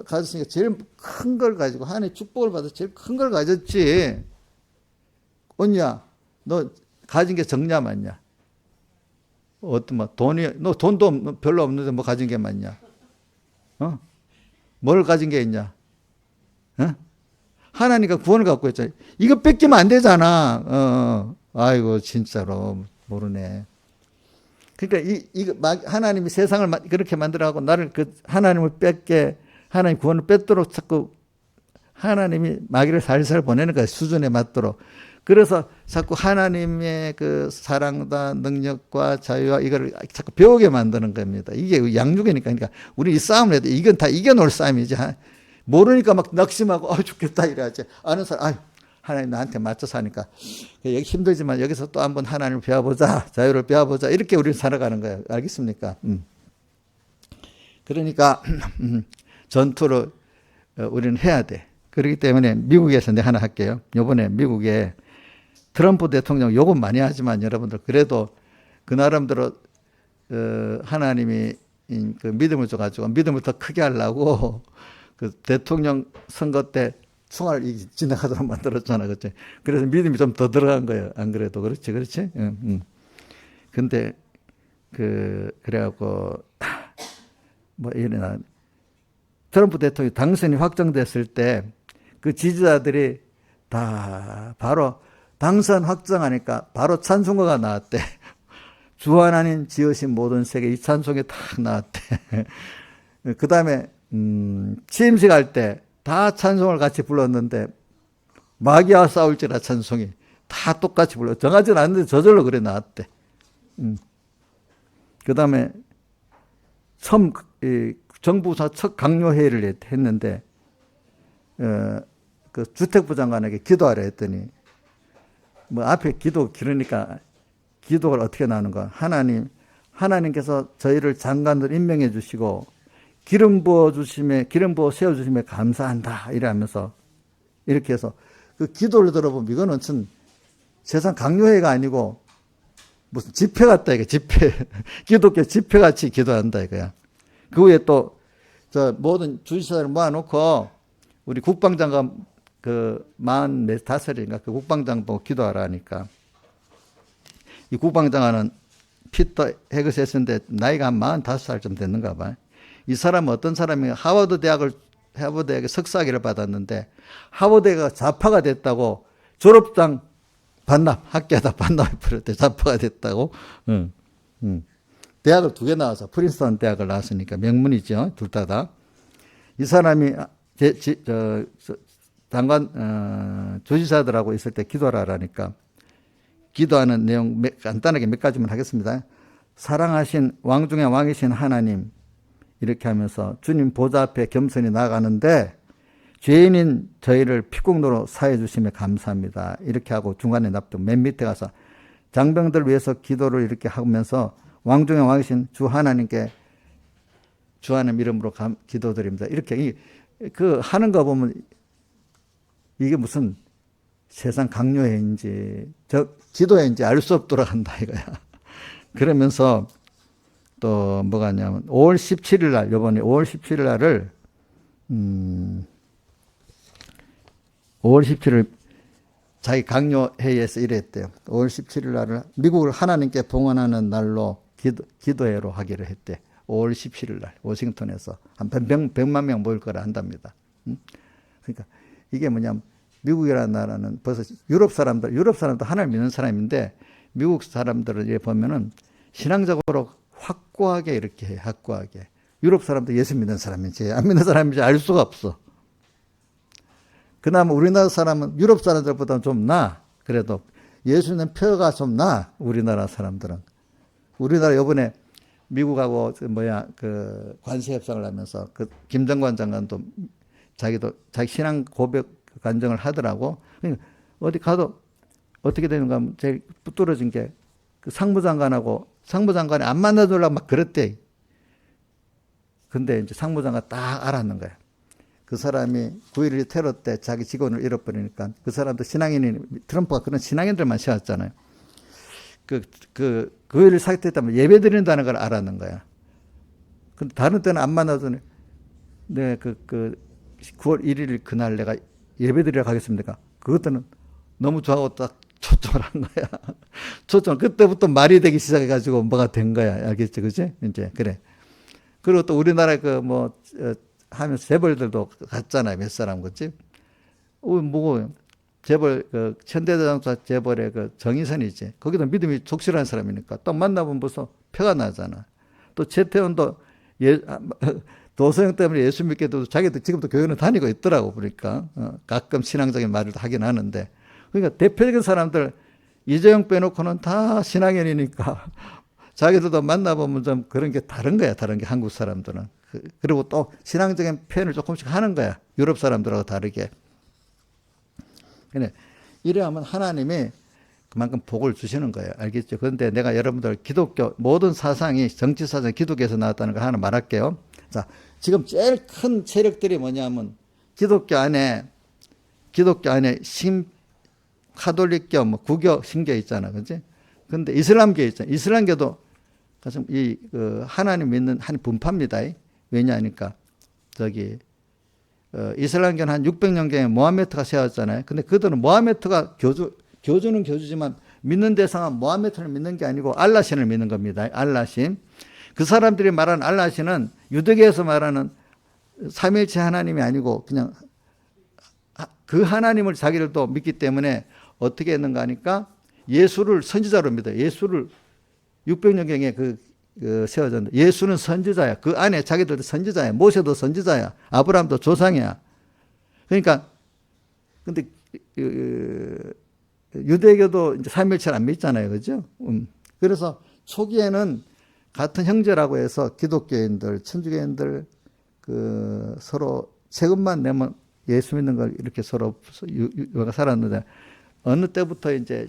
가졌으니까 제일 큰 걸 가지고, 하나님의 축복을 받아서 제일 큰 걸 가졌지. 언니야, 너 가진 게 적냐, 많냐? 너 돈도 별로 없는데 뭐 가진 게 많냐? 뭘 가진 게 있냐? 하나님과 구원을 갖고 있잖아요. 이거 뺏기면 안 되잖아. 아이고, 진짜로 모르네. 그러니까 하나님이 세상을 그렇게 만들어가고 나를 하나님을 하나님 구원을 뺏도록 자꾸 하나님이 마귀를 살살 보내는 거예요. 수준에 맞도록. 그래서 자꾸 하나님의 그 사랑과 능력과 자유와 이걸 자꾸 배우게 만드는 겁니다. 이게 양육이니까. 그러니까 우리 이 싸움을 해도 이건 다 이겨놓을 싸움이지. 모르니까 막 낙심하고 죽겠다 이래야지. 아는 사람, 하나님 나한테 맞춰서 하니까 여기 힘들지만 여기서 또 한번 하나님을 배워보자, 자유를 배워보자, 이렇게 우리는 살아가는 거예요. 알겠습니까? 그러니까 전투를 우리는 해야 돼. 그렇기 때문에 미국에서 내가 하나 할게요. 이번에 미국에 트럼프 대통령 욕은 많이 하지만 여러분들 그래도 그 나름대로 하나님이 그 믿음을 줘가지고 믿음을 더 크게 하려고 그 대통령 선거 때 총알 지나가도록 만들었잖아. 그렇지? 그래서 믿음이 좀 더 들어간 거예요. 안 그래도. 그렇지? 그렇지? 근데 그래갖고 트럼프 대통령이 당선이 확정됐을 때 그 지지자들이 다 바로 당선 확정하니까 바로 찬송가가 나왔대. 주 하나님 지으신 모든 세계, 이 찬송이 딱 나왔대. 그 다음에 취임식 할 때 다 찬송을 같이 불렀는데 마귀와 싸울지라 찬송이 다 똑같이 불러. 정하지는 않는데 저절로 그래 나왔대. 그 다음에 처음 정부사 첫 강요회의를 했는데 그 주택부 장관에게 기도하라 했더니 뭐 앞에 기도 기르니까 기도를 어떻게 나누는가. 하나님께서 저희를 장관들 임명해 주시고 기름 부어 세워 주심에 감사한다 이러면서 이렇게 해서 그 기도를 들어보면 이거는 참 세상 강요회가 아니고 무슨 집회 같다 이거 집회 기독교 집회같이 기도한다 이거야. 그 후에 또 저 모든 주지사를 모아놓고 우리 국방장관 그 45인가 그 국방장관 보고 기도하라 하니까 이 국방장관은 피터 헤그세스인데 나이가 한 45살쯤 됐는가 봐. 이 사람은 어떤 사람이 하버드대학에 석사학위를 받았는데 하버드대가 좌파가 됐다고 졸업장 학교에다 반납해버렸대. 좌파가 됐다고. 대학을 2개 나와서 프린스턴 대학을 나왔으니까 명문이죠. 둘 다. 이 사람이 장관 조지사들하고 있을 때 기도를 하라니까 기도하는 내용 간단하게 몇 가지만 하겠습니다. 사랑하신 왕 중에 왕이신 하나님 이렇게 하면서 주님 보좌 앞에 겸손히 나아가는데 죄인인 저희를 피국노로 사해 주심에 감사합니다. 이렇게 하고 중간에 납득 맨 밑에 가서 장병들 위해서 기도를 이렇게 하면서 왕 중에 왕이신 주 하나님께 주 하나님 이름으로 기도드립니다. 이렇게 그 하는 거 보면 이게 무슨 세상 강요회인지 기도회인지 알 수 없도록 한다 이거야. 그러면서 또 뭐가 있냐면 5월 17일 날 이번에 5월 17일 날을 5월 17일 자기 강요회의에서 이랬대요. 5월 17일 날을 미국을 하나님께 봉헌하는 날로 기도회로 하기로 했대. 5월 17일 날 워싱턴에서 한 100만 명 모일 거라 한답니다. 그러니까 이게 뭐냐면 미국이라는 나라는 벌써 유럽 사람도 하나님 믿는 사람인데 미국 사람들을 보면은 신앙적으로 확고하게 이렇게 해. 확고하게. 유럽 사람도 예수 믿는 사람인지 안 믿는 사람인지 알 수가 없어. 그나마 우리나라 사람은 유럽 사람들보다는 좀 나아. 그래도 예수 믿는 표가 좀 나아. 우리나라 사람들은. 우리나라 이번에 미국하고 그 관세 협상을 하면서 그 김정관 장관도 자기 신앙 고백 간증을 하더라고. 그러니까 어디 가도 어떻게 되는가 하면 제일 부뚫어진 게 그 상무장관이 안 만나주려고 막 그랬대. 근데 이제 상무장관 딱 알았는 거야. 그 사람이 9.11 테러 때 자기 직원을 잃어버리니까 그 사람도 트럼프가 그런 신앙인들만 세웠잖아요. 그 9.11 사태 때문에 예배 드린다는 걸 알았는 거야. 근데 다른 때는 안 만나더니 네, 9월 1일 그날 내가 예배 드리러 가겠습니까? 그것들은 너무 좋아하고 딱 초청을 한 거야. 그때부터 말이 되기 시작해가지고 뭐가 된 거야. 알겠지? 그지? 이제, 그래. 그리고 또 우리나라 하면서 재벌들도 갔잖아요. 몇 사람, 그치? 재벌, 현대자동차 재벌의 정의선이지. 거기도 믿음이 족실한 사람이니까 딱 만나보면 벌써 표가 나잖아. 또 최태원도 도서형 때문에 예수 믿게 돼도 자기도 지금도 교회는 다니고 있더라고. 그러니까 가끔 신앙적인 말을 하긴 하는데 그러니까 대표적인 사람들 이재용 빼놓고는 다 신앙인이니까 자기들도 만나보면 좀 그런 게 다른 거야. 다른 게 한국 사람들은. 그리고 또 신앙적인 표현을 조금씩 하는 거야. 유럽 사람들하고 다르게. 근데 이래 하면 하나님이 그만큼 복을 주시는 거예요. 알겠죠? 그런데 내가 여러분들 기독교 모든 사상이 정치 사상 기독교에서 나왔다는 걸 하나 말할게요. 자, 지금 제일 큰 세력들이 뭐냐면 기독교 안에 카톨릭교, 구교, 신교 있잖아, 그렇지? 근데 이슬람교 있잖아. 이슬람교도 하나님 믿는 한 분파입니다. 왜냐하니까 이슬람교는 한 600년경에 모하메트가 세웠잖아요. 근데 그들은 모하메트가 교주는 교주지만 믿는 대상은 모하메트를 믿는 게 아니고 알라신을 믿는 겁니다. 알라신. 그 사람들이 말하는 알라신은 유대교에서 말하는 삼위일체 하나님이 아니고 그냥 그 하나님을 자기들도 믿기 때문에 어떻게 했는가 하니까 예수를 선지자로 믿어요. 예수를 600년경에 세워졌는데 예수는 선지자야. 그 안에 자기들도 선지자야. 모세도 선지자야. 아브라함도 조상이야. 그러니까 근데 유대교도 이제 삼일체를 안 믿잖아요. 그죠? 그래서 초기에는 같은 형제라고 해서 기독교인들, 천주교인들 서로 세금만 내면 예수 믿는 걸 이렇게 서로 살았는데 어느 때부터 이제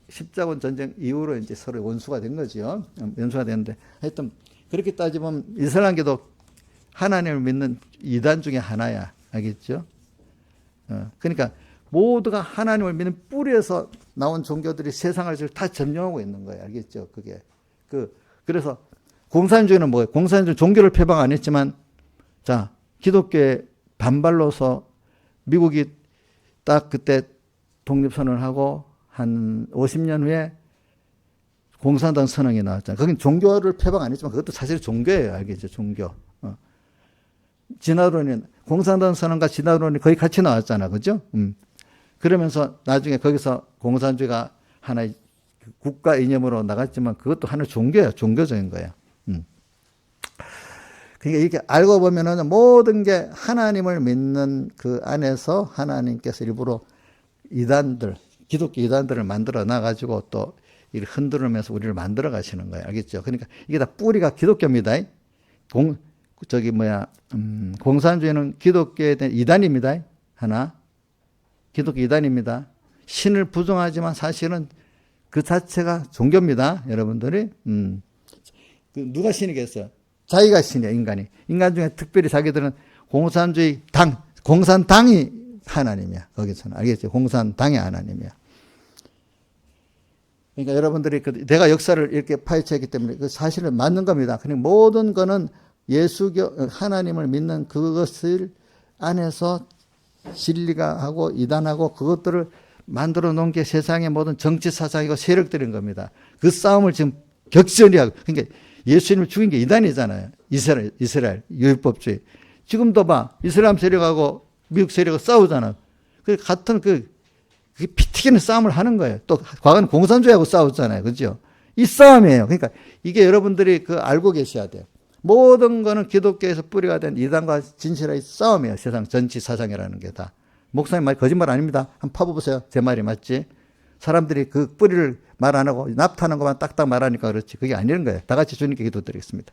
십자군 전쟁 이후로 이제 서로 원수가 된 거죠. 원수가 됐는데 하여튼 그렇게 따지면 이슬람교도 하나님을 믿는 이단 중에 하나야. 알겠죠? 그러니까 모두가 하나님을 믿는 뿌리에서 나온 종교들이 세상을 지금 다 점령하고 있는 거예요. 알겠죠? 그게. 그래서 공산주의는 뭐예요? 공산주의는 종교를 표방 안 했지만, 자, 기독교의 반발로서 미국이 딱 그때 독립선언을 하고 한 50년 후에 공산당 선언이 나왔잖아요. 거긴 종교를 표방 안 했지만 그것도 사실 종교예요. 알겠죠? 종교. 진화론이, 공산당 선언과 진화론이 거의 같이 나왔잖아. 그죠? 그러면서 나중에 거기서 공산주의가 하나의 국가 이념으로 나갔지만 그것도 하나의 종교예요. 종교적인 거예요. 그러니까 이렇게 알고 보면은 모든 게 하나님을 믿는 그 안에서 하나님께서 일부러 이단들, 기독교 이단들을 만들어 놔가지고 또 이를 흔들면서 우리를 만들어 가시는 거예요. 알겠죠? 그러니까 이게 다 뿌리가 기독교입니다. 공산주의는 기독교에 대한 이단입니다. 하나. 기독교 이단입니다. 신을 부정하지만 사실은 그 자체가 종교입니다. 여러분들이. 누가 신이겠어요? 자기가 신이야, 인간이. 인간 중에 특별히 자기들은 공산주의 당, 공산당이 하나님이야. 거기서는. 알겠죠? 공산당이 하나님이야. 그러니까 여러분들이 내가 역사를 이렇게 파헤쳤기 때문에 그 사실은 맞는 겁니다. 그러니까 모든 거는 예수교, 하나님을 믿는 그것을 안에서 진리가 하고 이단하고 그것들을 만들어 놓은 게 세상의 모든 정치 사상이고 세력들인 겁니다. 그 싸움을 지금 격전히 하고, 그러니까 예수님을 죽인 게 이단이잖아요. 이스라엘, 율법주의. 지금도 봐. 이슬람 세력하고 미국 세력하고 싸우잖아. 그 같은 피 튀기는 싸움을 하는 거예요. 또 과거는 공산주의하고 싸웠잖아요. 그죠? 이 싸움이에요. 그러니까 이게 여러분들이 알고 계셔야 돼요. 모든 거는 기독교에서 뿌리가 된 이단과 진실의 싸움이에요. 세상 정치 사상이라는 게 다. 목사님 말 거짓말 아닙니다. 한번 파보세요. 제 말이 맞지? 사람들이 그 뿌리를 말 안 하고 납타는 것만 딱딱 말하니까 그렇지. 그게 아니는 거예요. 다 같이 주님께 기도드리겠습니다.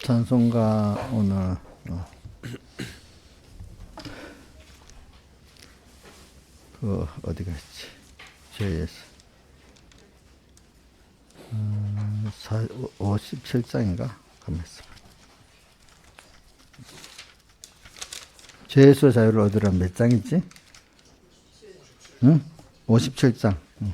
찬송가 오늘 어디 갔지? JS 57장인가? 가만있어. 죄에서 자유를 얻으라 몇 장이지? 응? 57장. 응.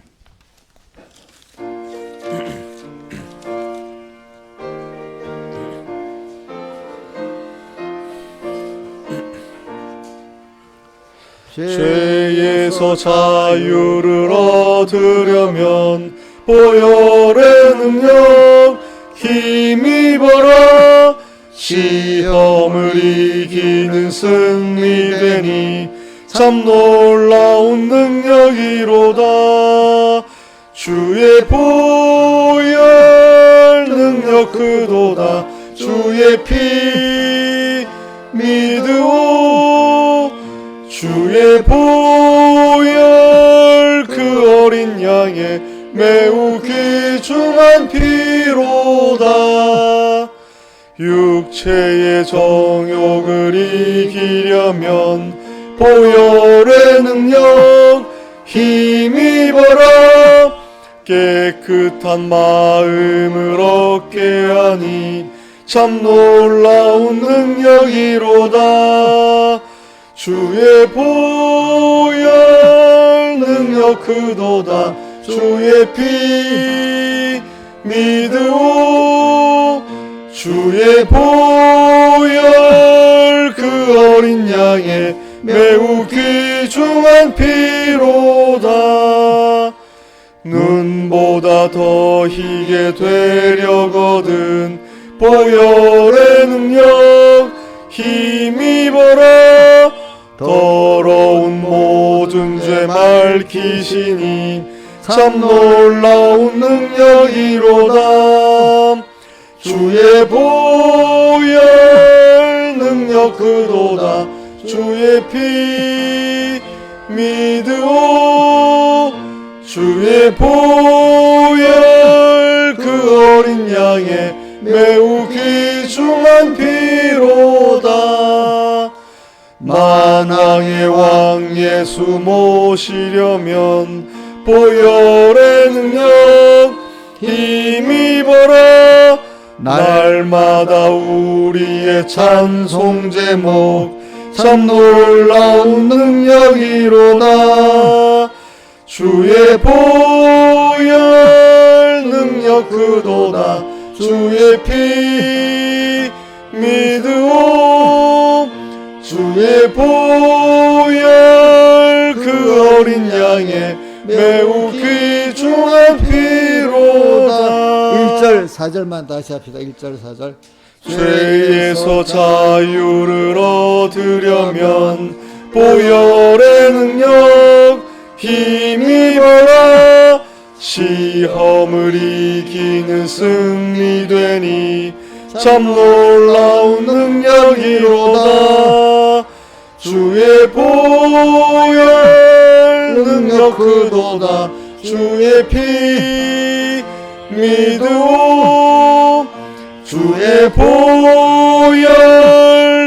죄에서 자유를 얻으려면 보혈의 능력 힘입어라. 시험을 이기는 승리되니 참 놀라운 능력이로다. 주의 보혈 능력 그도다. 주의 피 믿음 귀중한 피로다. 육체의 정욕을 이기려면 보혈의 능력 힘입어라. 깨끗한 마음을 얻게 하니 참 놀라운 능력이로다. 주의 보혈 능력 크도다. 주의 피 믿으오. 주의 보혈 그 어린 양의 매우 귀중한 피로다. 눈보다 더 희게 되려거든 보혈의 능력 힘입어라. 더러운 모든 죄 맑히시니 참 놀라운 능력이로다. 주의 보혈 능력 크도다. 주의 피 믿으오. 주의 보혈 그 어린 양의 매우 귀중한 피로다. 만왕의 왕 예수 모시려면 보혈의 능력 힘입어라. 날마다 우리의 찬송 제목 참 놀라운 능력이로다. 주의 보혈 능력 크도다. 주의 피 믿으오. 주의 보혈 그 어린 양의 매우 귀중한 피로다. 1절 4절만 다시 합시다. 1절 4절. 죄에서 자유를 얻으려면 보혈의 능력 힘입어라. 시험을 이기는 승리되니 참 놀라운 능력이로다. 주의 보혈 능력 크도다. 주의 피 믿으오. 주의 보혈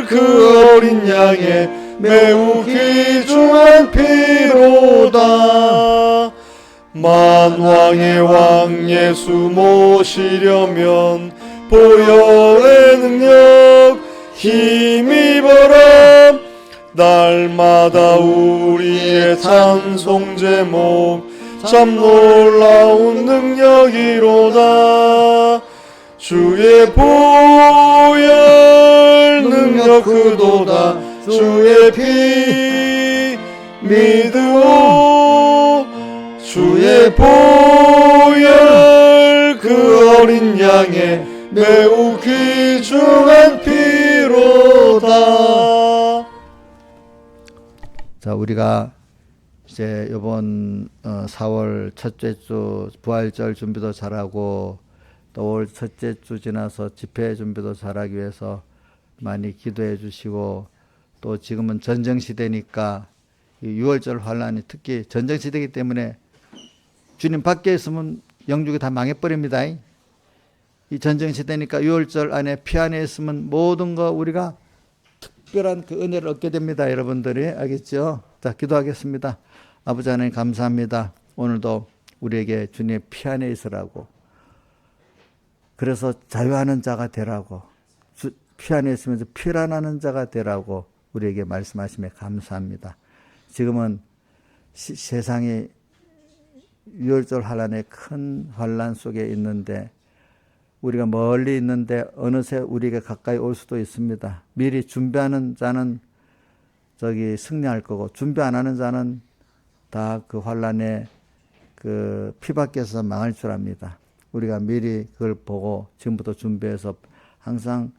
그 어린 양의 매우 귀중한 피로다. 만왕의 왕 예수 모시려면 보혈의 능력 힘입어라. 날마다 우리의 찬송 제목 참 놀라운 능력이로다. 주의 보혈 능력 크도다. 주의 피 믿으오. 주의 보혈 그 어린 양의 매우 귀중한 피로다. 자, 우리가 이제 이번 4월 첫째 주 부활절 준비도 잘하고 또 올 첫째 주 지나서 집회 준비도 잘하기 위해서 많이 기도해 주시고, 또 지금은 전쟁 시대니까 6월절 환란이 특히 전쟁 시대이기 때문에 주님 밖에 있으면 영육이 다 망해버립니다. 이 전쟁 시대니까 6월절 안에 피 안에 있으면 모든 거 우리가 특별한 그 은혜를 얻게 됩니다. 여러분들이 알겠죠? 자, 기도하겠습니다. 아버지 하나님 감사합니다. 오늘도 우리에게 주님의 피 안에 있으라고, 그래서 자유하는 자가 되라고, 피 안에 있으면서 피란하는 자가 되라고 우리에게 말씀하심에 감사합니다. 지금은 세상이 유월절 환란의 큰 환란 속에 있는데, 우리가 멀리 있는데 어느새 우리에게 가까이 올 수도 있습니다. 미리 준비하는 자는 승리할 거고, 준비 안 하는 자는 다 그 환란의 그 피 밖에서 망할 줄 압니다. 우리가 미리 그걸 보고 지금부터 준비해서 항상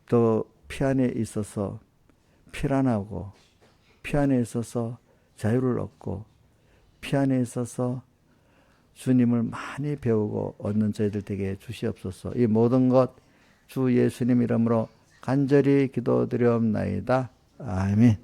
더 피 안에 있어서 피란하고, 피 안에 있어서 자유를 얻고, 피 안에 있어서 주님을 많이 배우고 얻는 저희들 되게 주시옵소서. 이 모든 것 주 예수님 이름으로 간절히 기도드리옵나이다. 아멘.